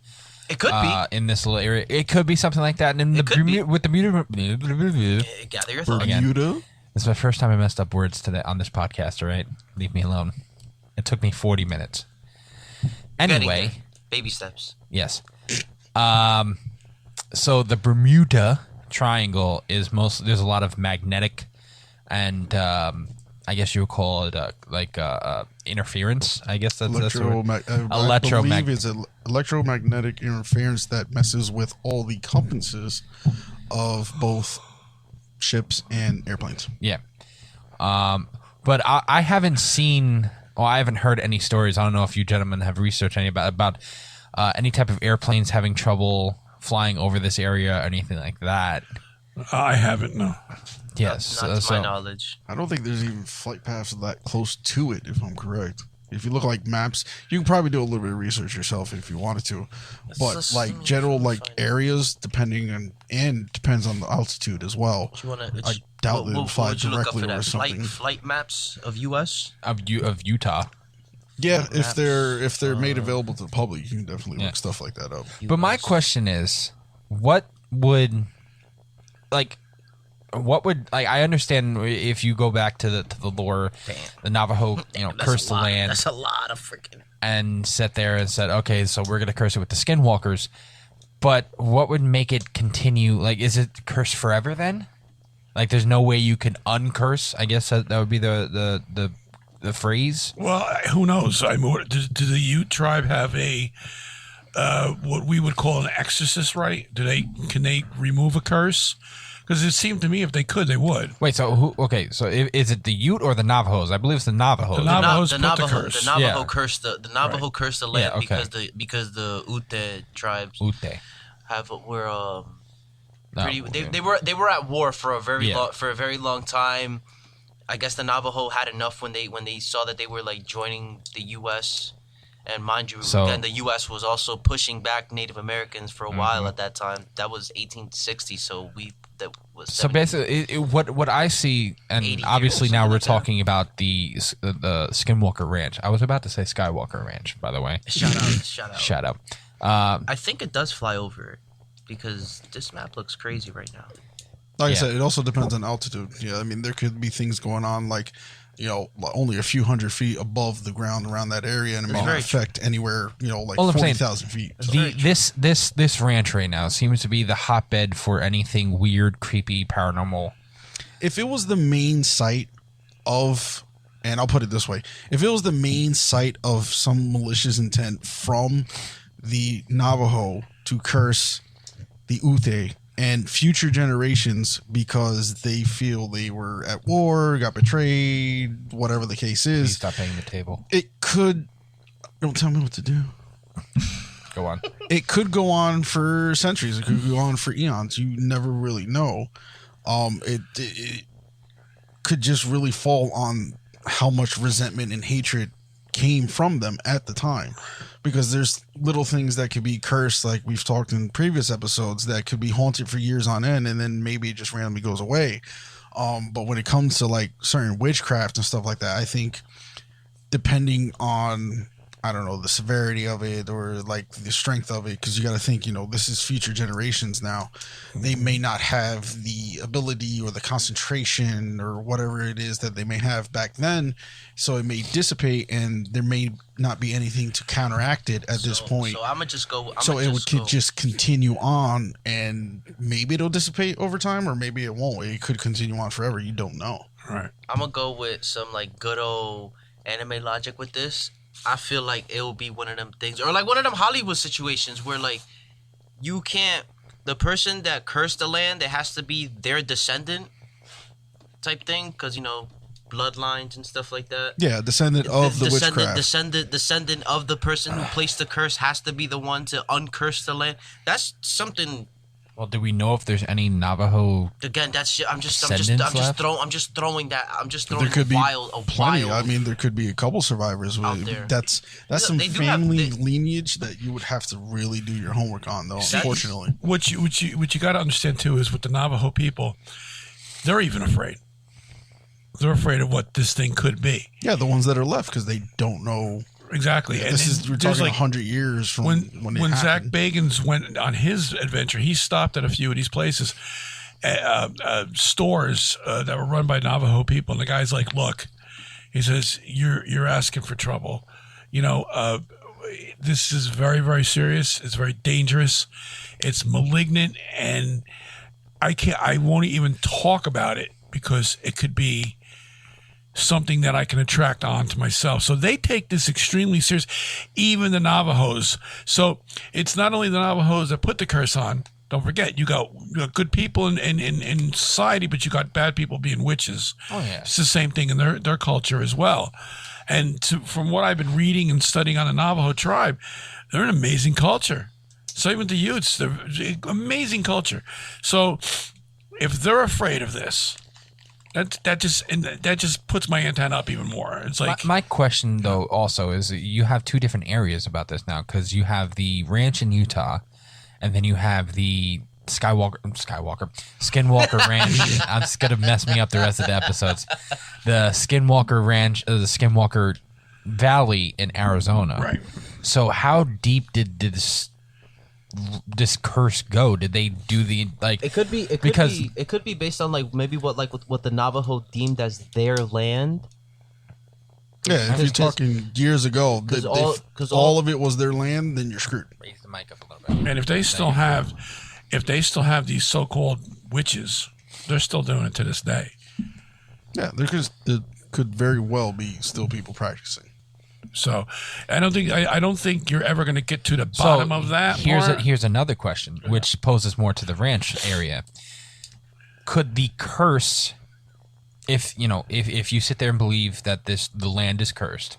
It could be in this little area. It could be something like that. And with the Bermuda, gather your thoughts. Bermuda. This is my first time I messed up words today on this podcast. All right, leave me alone. It took me 40 minutes. Anyway, baby steps. Yes. So the Bermuda Triangle is there's a lot of magnetic and I guess you would call it interference. I guess that's electromagnetic. It's electromagnetic interference that messes with all the compasses of both ships and airplanes. Yeah. But I haven't seen, or I haven't heard any stories. I don't know if you gentlemen have researched any about any type of airplanes having trouble flying over this area or anything like that. I haven't, no. Yes. Not to my knowledge. I don't think there's even flight paths that close to it, if I'm correct. If you look like maps, you can probably do a little bit of research yourself if you wanted to. But like general areas, depends on the altitude as well. I doubt they would fly directly over something. Flight maps of U.S. of Utah. Yeah, if they're made available to the public, you can definitely look stuff like that up. But my question is, what would I understand if you go back to the lore, the Navajo, cursed the land. That's a lot of freaking. And sat there and said, okay, so we're going to curse it with the Skinwalkers. But what would make it continue? Like, is it cursed forever then? Like, there's no way you can uncurse. I guess that would be the phrase. Well, who knows? I mean, does the Ute tribe have a what we would call an exorcist right? Can they remove a curse? Because it seemed to me if they could, they would. Wait, so who? Okay, so is it the Ute or the Navajos? I believe it's the Navajos. The Navajos the put the curse. The Navajo cursed the Navajo cursed the land because the Ute tribes were pretty. They were at war for a very long time. I guess the Navajo had enough when they saw that they were like joining the U.S. And mind you, then the U.S. was also pushing back Native Americans for a while at that time. That was 1860, so that was 70. So basically, what I see, and obviously now we're talking about the Skinwalker Ranch. I was about to say Skywalker Ranch, by the way. Shout out. I think it does fly over it because this map looks crazy right now. Like I said, it also depends on altitude. Yeah, I mean, there could be things going on like, only a few hundred feet above the ground around that area, and it may not affect anywhere, like 40,000 feet. So. This ranch right now seems to be the hotbed for anything weird, creepy, paranormal. If it was the main site of, and I'll put it this way, if it was the main site of some malicious intent from the Navajo to curse the Ute and future generations because they feel they were at war, got betrayed, whatever the case is. Please stop paying the table. It could... Don't tell me what to do. Go on. It could go on for centuries. It could go on for eons. You never really know. It could just really fall on how much resentment and hatred came from them at the time. Because there's little things that could be cursed, like we've talked in previous episodes, that could be haunted for years on end, and then maybe it just randomly goes away. But when it comes to like certain witchcraft and stuff like that, I think depending on, I don't know, the severity of it or like the strength of it, because you got to think, this is future generations now. They may not have the ability or the concentration or whatever it is that they may have back then. So it may dissipate and there may not be anything to counteract it at this point. So I'm going to just go. Could just continue on and maybe it'll dissipate over time or maybe it won't. It could continue on forever. You don't know. Right. I'm going to go with some like good old anime logic with this. I feel like it will be one of them things, or like one of them Hollywood situations where like you can't, the person that cursed the land, it has to be their descendant type thing, because bloodlines and stuff like that. Yeah, descendant of the witchcraft. Descendant of the person who placed the curse has to be the one to uncurse the land. That's something. Well, do we know if there's any Navajo? Again, that's shit. I'm just throwing that. I'm just throwing there could wild. Be plenty. I mean, there could be a couple survivors out there. That's some family lineage that you would have to really do your homework on, though. Unfortunately, what you got to understand too is with the Navajo people, they're even afraid. They're afraid of what this thing could be. Yeah, the ones that are left because they don't know. Exactly. Yeah, we're talking like 100 years from when Zach Bagans went on his adventure, he stopped at a few of these places, stores that were run by Navajo people. And the guy's like, look, he says, you're asking for trouble. This is very, very serious. It's very dangerous. It's malignant. And I won't even talk about it because it could be something that I can attract on to myself. So they take this extremely serious, even the Navajos. So it's not only the Navajos that put the curse on. Don't forget, you got good people in society, but you got bad people being witches. Oh, yeah. It's the same thing in their culture as well. And from what I've been reading and studying on the Navajo tribe, they're an amazing culture. Same with the Utes. They're amazing culture. So if they're afraid of this, that just puts my antenna up even more. It's like my question though also is you have two different areas about this now, because you have the ranch in Utah, and then you have the Skinwalker Ranch. I'm just gonna mess me up the rest of the episodes. The Skinwalker Ranch, the Skinwalker Valley in Arizona. Right. So how deep did this curse go? Did they do the like? It could be based on like maybe what the Navajo deemed as their land. Yeah, if you're talking years ago, because all of it was their land, then you're screwed. Raise the mic up a little bit. And if they still have these so-called witches, They're still doing it to this day. Yeah, there could very well be still people practicing. So, I don't think you're ever going to get to the bottom of that. Here's another question, which poses more to the ranch area. Could the curse, if you sit there and believe that the land is cursed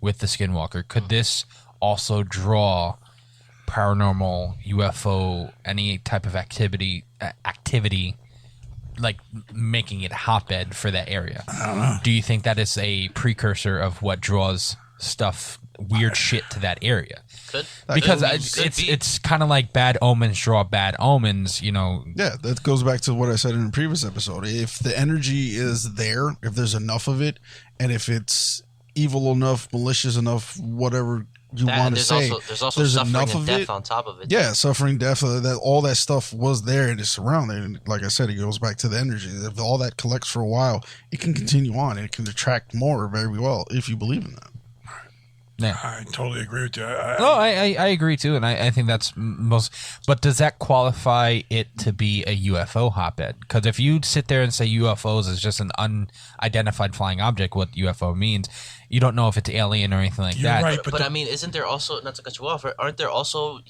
with the Skinwalker, could this also draw paranormal, UFO, any type of activity, like making it a hotbed for that area? I don't know. Do you think that is a precursor of what draws weird shit to that area? Because it's kind of like bad omens draw bad omens, Yeah, that goes back to what I said in the previous episode. If the energy is there, if there's enough of it, and if it's evil enough, malicious enough, whatever you want to say, there's also suffering enough and of death it on top of it. Yeah, suffering, death, that all that stuff was there and it's surrounded. And like I said, it goes back to the energy. If all that collects for a while, it can continue on. It can attract more very well if you believe in that. Yeah. I totally agree with you. I agree too, and I think that's most. But does that qualify it to be a UFO hotbed? Because if you sit there and say UFOs is just an unidentified flying object, what UFO means, you don't know if it's alien or anything like that. Right, but I mean, isn't there also, not to cut you off, aren't there also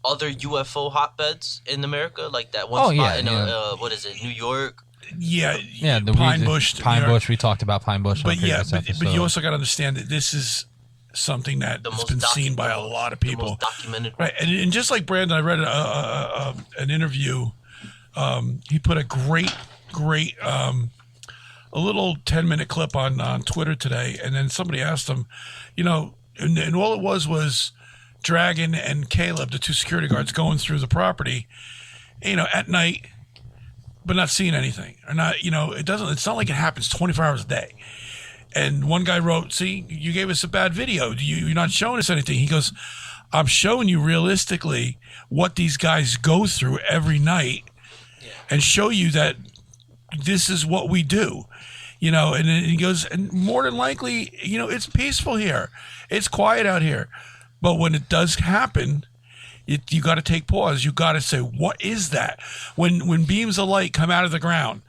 other UFO hotbeds in America, like that one spot in what is it, New York? Yeah, the Pine Bush. Pine Bush. We talked about Pine Bush. But but you also got to understand that this is something that has been seen by a lot of people. Documented. Right, and just like Brandon, I read an interview. He put a great a little 10-minute clip on Twitter today, and then somebody asked him, and all it was Dragon and Caleb, the two security guards, going through the property, at night, but not seeing anything, or not, it's not like it happens 24 hours a day. And one guy wrote, "See, you gave us a bad video. You're not showing us anything." He goes, "I'm showing you realistically what these guys go through every night, and show you that this is what we do." And then he goes, "And more than likely, it's peaceful here. It's quiet out here. But when it does happen, you got to take pause. You got to say, what is that? When beams of light come out of the ground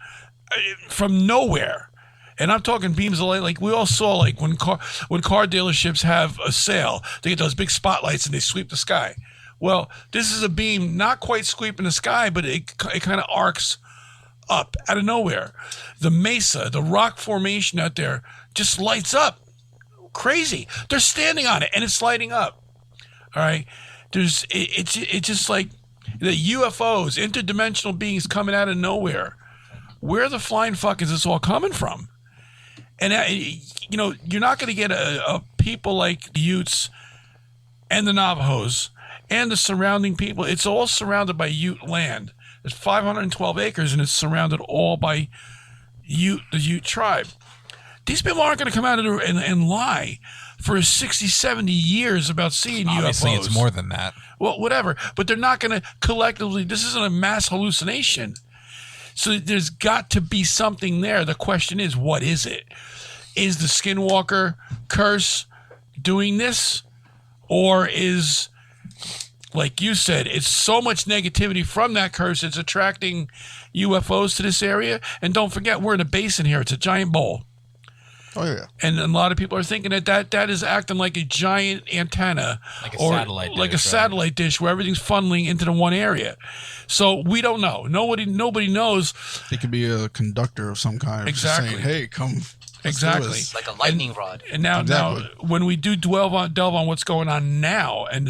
from nowhere." And I'm talking beams of light, like we all saw, like when car dealerships have a sale, they get those big spotlights and they sweep the sky. Well, this is a beam not quite sweeping the sky, but it kind of arcs up out of nowhere. The mesa, the rock formation out there, just lights up. Crazy. They're standing on it and it's lighting up. All right. It's just like the UFOs, interdimensional beings coming out of nowhere. Where the flying fuck is this all coming from? And, you're not going to get a people like the Utes and the Navajos and the surrounding people. It's all surrounded by Ute land. It's 512 acres, and it's surrounded all by the Ute tribe. These people aren't going to come out and lie for 60, 70 years about seeing Obviously, UFOs. it's more than that. Well, whatever. But they're not going to collectively, this isn't a mass hallucination. So there's got to be something there. The question is, what is it? Is the Skinwalker curse doing this? Or is, like you said, it's so much negativity from that curse, it's attracting UFOs to this area? And don't forget, we're in a basin here. It's a giant bowl. Oh, yeah. And a lot of people are thinking that is acting like a giant antenna. Like a satellite dish. Like a satellite dish where everything's funneling into the one area. So we don't know. Nobody knows. It could be a conductor of some kind. Exactly. Just saying, hey, come. Exactly. Like a lightning rod. And now when we do delve on what's going on now, and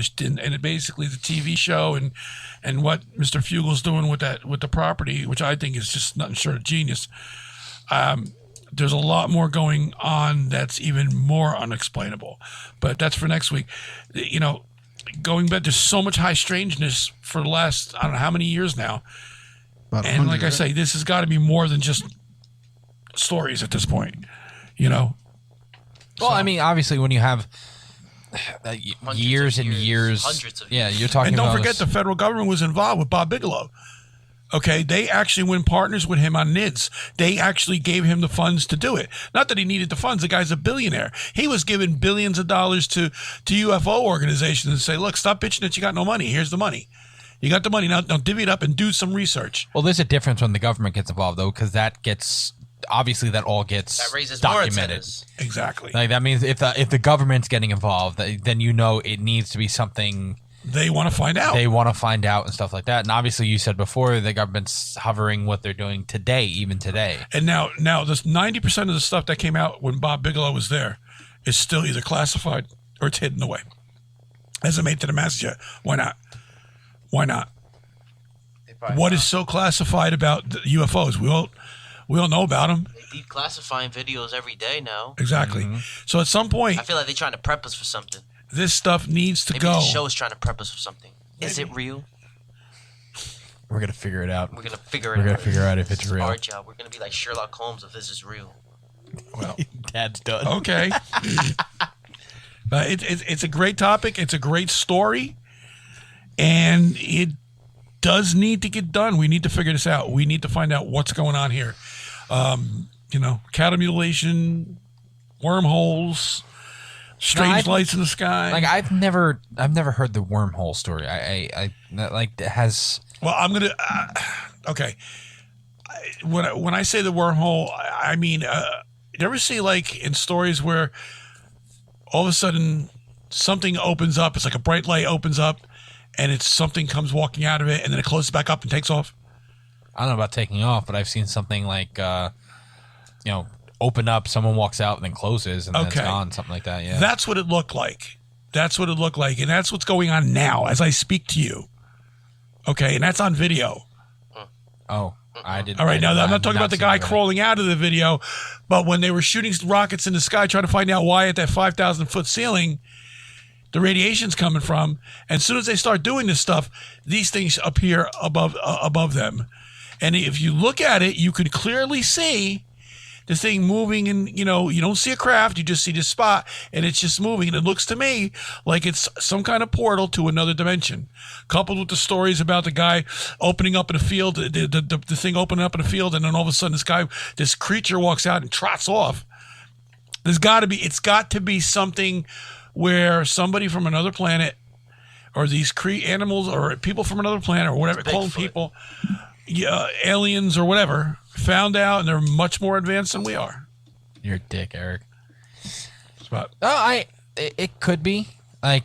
basically the TV show and what Mr. Fugel's doing with the property, which I think is just nothing short of genius. There's a lot more going on that's even more unexplainable, but that's for next week. Going back, there's so much high strangeness for the last, I don't know how many years now. And like I say, this has got to be more than just stories at this point, Well, I mean, obviously when you have years and years, hundreds of years. Yeah, you're talking about. And don't about forget the federal government was involved with Bob Bigelow. Okay, they actually went partners with him on NIDS. They actually gave him the funds to do it. Not that he needed the funds. The guy's a billionaire. He was giving billions of dollars to UFO organizations and say, look, stop bitching that you got no money. Here's the money. You got the money. Now divvy it up and do some research. Well, there's a difference when the government gets involved, though, because that gets obviously that all gets that raises more documented. antennas. Exactly. Like that means if the government's getting involved, then you know it needs to be something they want to find out. They want to find out and stuff like that. And obviously, you said before the government's hovering what they're doing today, even today. And now this 90% of the stuff that came out when Bob Bigelow was there is still either classified or it's hidden away. Hasn't made it to the masses yet. Why not? Why not? What is so classified about the UFOs? We all know about them. They declassifying videos every day now. Exactly. So at some point, I feel like they're trying to prep us for something. This stuff needs to Maybe go. the show is trying to prep us for something. Is it real? We're gonna figure it out. We're gonna figure out if it's real. Our job. We're gonna be like Sherlock Holmes if this is real. Well, Dad's done. Okay. But it's a great topic. It's a great story, and it does need to get done. We need to figure this out. We need to find out what's going on here. Cattle mutilation, wormholes, strange lights in the sky. Like I've never heard the wormhole story. I like it has. Well, I'm gonna. Okay. When I say the wormhole, I mean, you ever see like in stories where all of a sudden something opens up? It's like a bright light opens up, and it's something comes walking out of it, and then it closes back up and takes off. I don't know about taking off, but I've seen something like, open up, someone walks out and then closes, and then it's gone, something like that. Yeah, that's what it looked like. That's what it looked like, and that's what's going on now as I speak to you. Okay, and that's on video. Oh, I did. All right, now I'm not talking about the guy crawling out of the video, but when they were shooting rockets in the sky trying to find out why at that 5,000-foot ceiling the radiation's coming from, and as soon as they start doing this stuff, these things appear above them. And if you look at it, you could clearly see the thing moving, and you don't see a craft, you just see this spot, and it's just moving. And it looks to me like it's some kind of portal to another dimension, coupled with the stories about the guy opening up in a field, the thing opening up in a field, and then all of a sudden this creature walks out and trots off. It's got to be something where somebody from another planet, or these animals, or people from another planet, or whatever, call them people, aliens or whatever, found out, and they're much more advanced than we are. You're a dick, Eric. It could be like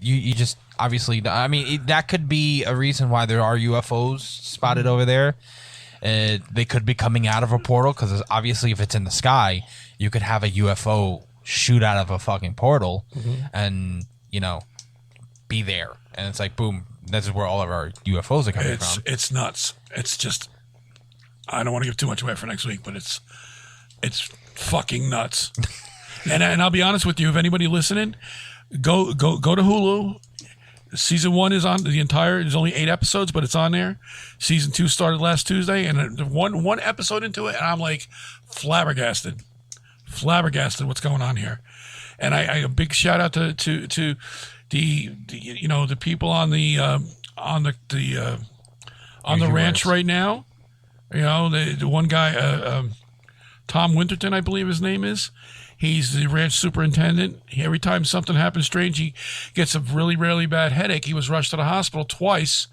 you just obviously. I mean, that could be a reason why there are UFOs spotted over there. They could be coming out of a portal because obviously, if it's in the sky, you could have a UFO shoot out of a fucking portal, and be there, and it's like boom. This is where all of our UFOs are coming from. It's nuts. It's just, I don't want to give too much away for next week, but it's fucking nuts. and I'll be honest with you, if anybody listening, go to Hulu. Season 1 is on there's only 8 episodes, but it's on there. Season 2 started last Tuesday, and one episode into it, and I'm like flabbergasted what's going on here. And I a big shout out to the people on the ranch right now. The one guy, Tom Winterton, I believe his name is. He's the ranch superintendent. Every time something happens strange, he gets a really, really bad headache. He was rushed to the hospital twice,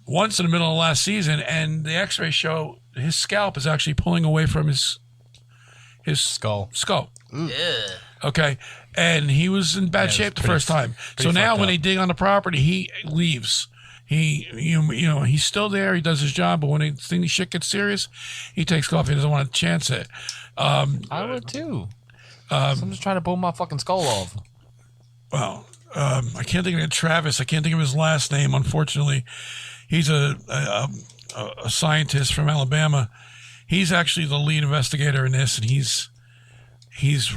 once in the middle of last season, and the x-rays show his scalp is actually pulling away from his skull. Yeah. Okay. And he was in bad shape the first time. So now when they dig on the property, he leaves. He's still there. He does his job, but when the shit gets serious, he takes off. He doesn't want to chance it. I would too. I'm just trying to pull my fucking skull off. Well, I can't think of Travis. I can't think of his last name. Unfortunately, he's a scientist from Alabama. He's actually the lead investigator in this, and he's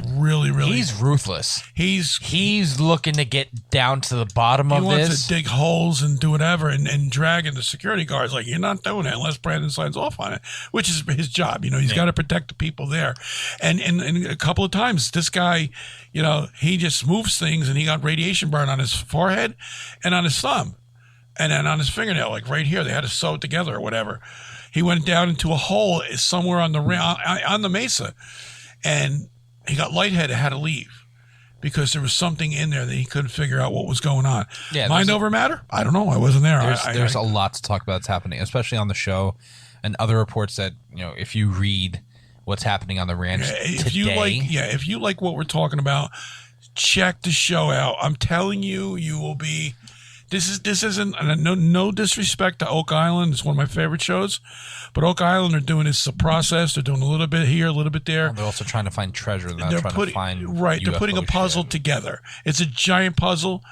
really, really... He's ruthless. He's looking to get down to the bottom of this. He wants to dig holes and do whatever and dragging the security guards. Like, you're not doing it unless Brandon signs off on it, which is his job. He's got to protect the people there. And a couple of times, this guy, he just moves things, and he got radiation burn on his forehead and on his thumb. And then on his fingernail, like right here, they had to sew it together or whatever. He went down into a hole somewhere on the mesa, and he got lightheaded, had to leave. because there was something in there that he couldn't figure out what was going on. Yeah, Mind over matter? I don't know. I wasn't there. There's a lot to talk about that's happening, especially on the show and other reports that, if you read what's happening on the ranch today. If you like what we're talking about, check the show out. I'm telling you, you will be. This isn't no disrespect to Oak Island. It's one of my favorite shows, but Oak Island are doing this a process. They're doing a little bit here, a little bit there. Well, they're also trying to find treasure. They're trying to find They're putting a puzzle together. It's a giant puzzle.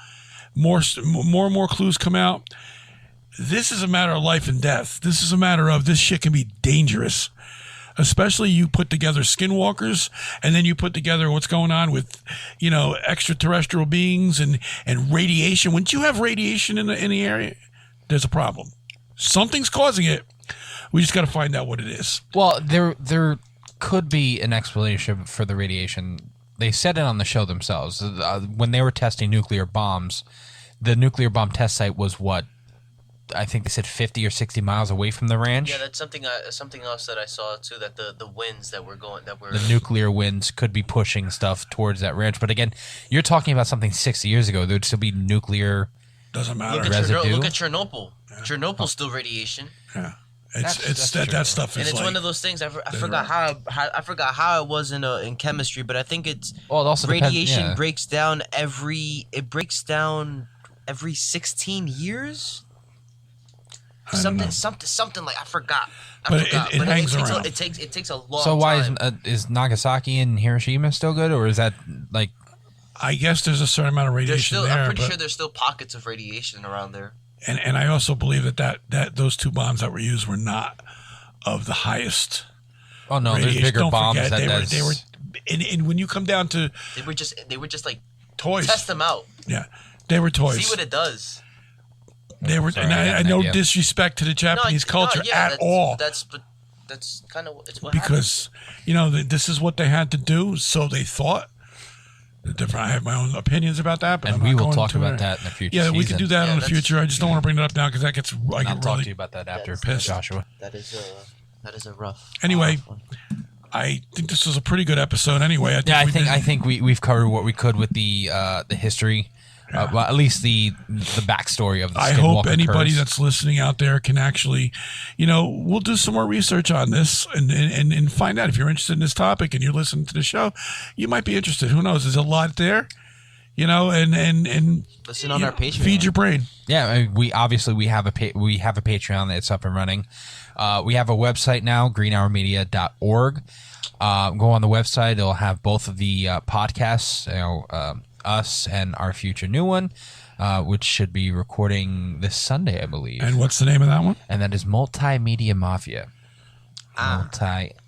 More and more clues come out. This is a matter of life and death. This is a matter of this shit can be dangerous. Especially you put together skinwalkers, and then you put together what's going on with, extraterrestrial beings and radiation. Once you have radiation in the area, there's a problem. Something's causing it. We just got to find out what it is. Well, there could be an explanation for the radiation. They said it on the show themselves. When they were testing nuclear bombs, the nuclear bomb test site was what? I think they said 50 or 60 miles away from the ranch. Yeah, that's something else that I saw too. That the winds the nuclear winds could be pushing stuff towards that ranch. But again, you're talking about something 60 years ago. There'd still be nuclear. Doesn't matter. Look at Chernobyl. Yeah. Chernobyl still radiation. Yeah, that stuff is. And it's one of those things. I forgot how it was in chemistry, but I think it's. Well, it also radiation breaks down every 16 years. Something like I forgot. It hangs around. It takes a long time. So why is Nagasaki and Hiroshima still good, or is that like? I guess there's a certain amount of radiation there. I'm pretty sure there's still pockets of radiation around there. And I also believe that those two bombs that were used were not of the highest. Oh no, radiation. There's bigger Don't bombs. Forget, they were, and when you come down to they were just like toys. Test them out. Yeah, they were toys. See what it does. They were, and I no disrespect to the Japanese culture at all. That's kind of it's what because this is what they had to do, so they thought. I have my own opinions about that, but we will talk about that in the future. Yeah, we can do that in the future. I just don't want to bring it up now because that gets. I'll talk to you about that after, Joshua. That is a rough. Anyway, I think this was a pretty good episode. Anyway, I think we've covered what we could with the history. Yeah. Well, at least the backstory of the Skinwalker I hope anybody curse. That's listening out there can actually, we'll do some more research on this and find out if you're interested in this topic and you're listening to the show, you might be interested. Who knows? There's a lot there, and listen on our Patreon. Feed your brain. Yeah, we have a Patreon that's up and running. We have a website now, greenhourmedia.org. Go on the website; it'll have both of the podcasts. Us and our future new one, which should be recording this Sunday, I believe. And what's the name of that one? And that is Multimedia Mafia.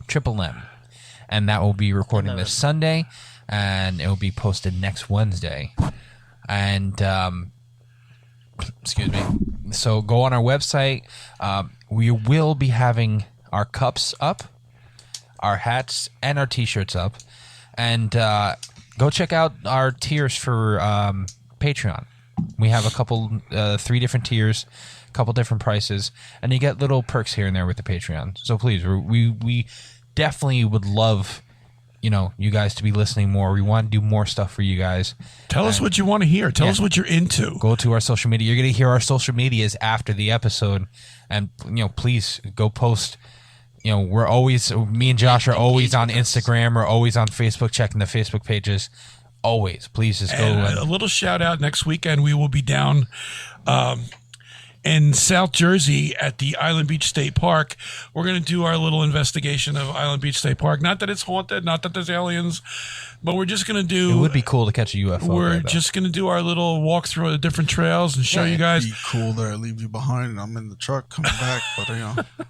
Triple M. And that will be recording this Sunday, and it will be posted next Wednesday. And, excuse me. So go on our website. We will be having our cups up, our hats, and our T-shirts up. And, go check out our tiers for Patreon. We have a couple, 3 different tiers, a couple different prices, and you get little perks here and there with the Patreon. So please, we definitely would love, you guys to be listening more. We want to do more stuff for you guys. Tell us what you want to hear. Tell us what you're into. Go to our social media. You're going to hear our social medias after the episode, and please go post. We're always, me and Josh are always on Instagram. We're always on Facebook, checking the Facebook pages. Always. Please just go. And a little shout out next weekend. We will be down in South Jersey at the Island Beach State Park. We're going to do our little investigation of Island Beach State Park. Not that it's haunted, not that there's aliens, but we're just going to do... It would be cool to catch a UFO. We're just going to do our little walk through the different trails and show you guys. It'd be cool that I leave you behind and I'm in the truck coming back, but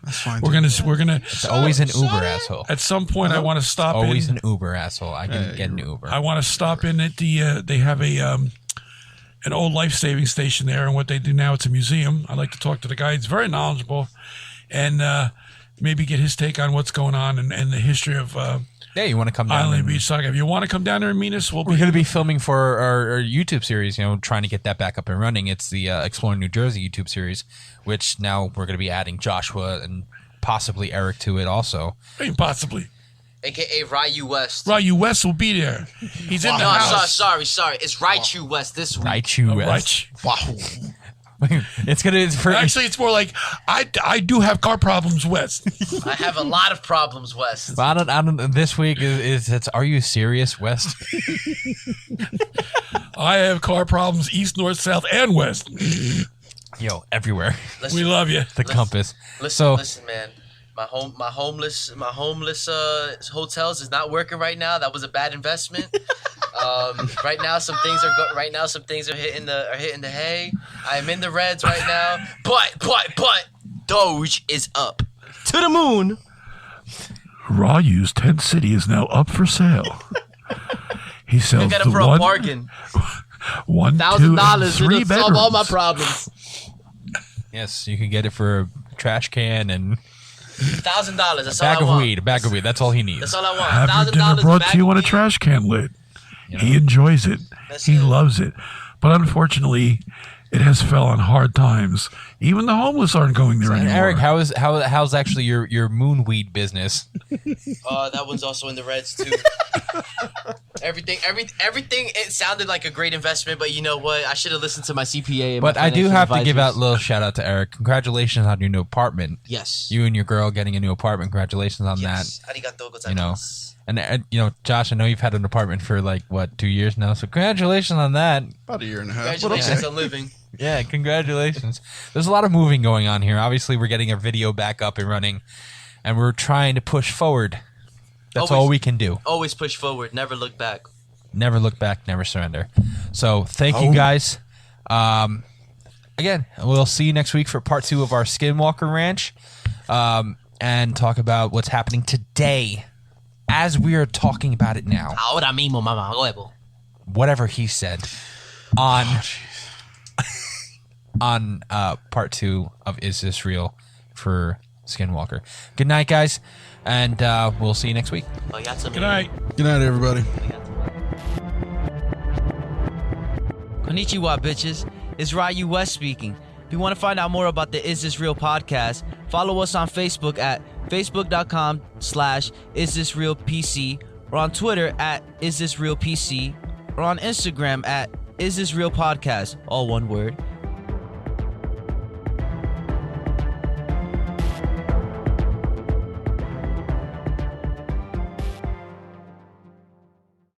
that's fine. We're gonna. It's always an Uber asshole. At some point, I want to stop. Always an Uber asshole. I can get an Uber. I want to stop in at the. They have an old life-saving station there, and what they do now, it's a museum. I like to talk to the guy. He's very knowledgeable, and maybe get his take on what's going on and the history of. You want to come down Island Beach Saga. If you want to come down there and meet us, we're going to be filming for our YouTube series, trying to get that back up and running. It's the Exploring New Jersey YouTube series, which now we're going to be adding Joshua and possibly Eric to it also. Possibly. A.K.A. Ryu West. Ryu West will be there. He's in the house. Sorry. It's Raichu West this week. Raichu West. Wow. Actually, it's more like I do have car problems, West. I have a lot of problems, West. I don't. This week it's Are You Serious, West? I have car problems east, north, south, and west. Yo, everywhere. We love you. The compass. Listen, man. My homeless hotels is not working right now. That was a bad investment. Right now, some things are hitting the hay. I'm in the reds right now. But Doge is up to the moon. Ryu's tent city is now up for sale. He sells you got it for a bargain. $1,000 to solve all my problems. Yes, you can get it for a trash can and $1,000. That's all I want. A bag of weed. That's all he needs. That's all I want. Have your dinner brought to you on a trash can lid. He enjoys it. He loves it. But unfortunately, it has fell on hard times. Even the homeless aren't going there anymore. Eric, how's actually your moon weed business? That one's also in the reds too. Everything. It sounded like a great investment, but you know what? I should have listened to my CPA. And but I do have to give out a little shout out to Eric. Congratulations on your new apartment. Yes. You and your girl getting a new apartment. Congratulations on that. Arigatou gozaimasu. You know. And Josh, I know you've had an apartment for 2 years now, so congratulations on that. About a year and a half. Congratulations on living. Yeah, congratulations. There's a lot of moving going on here. Obviously, we're getting our video back up and running, and we're trying to push forward. That's all we can do. Always push forward. Never look back. Never look back. Never surrender. So thank you guys. Again, we'll see you next week for part 2 of our Skinwalker Ranch, and talk about what's happening today. As we are talking about it now. Ahora mismo, mamá huevo. Whatever he said on part 2 of Is This Real for Skinwalker. Good night, guys, and we'll see you next week. Good night. Good night, everybody. Konnichiwa, bitches. It's Ryu West speaking. If you want to find out more about the Is This Real podcast, follow us on Facebook at facebook.com/isthisrealpc, or on Twitter at isthisrealpc, or on Instagram at isthisrealpodcast, all one word.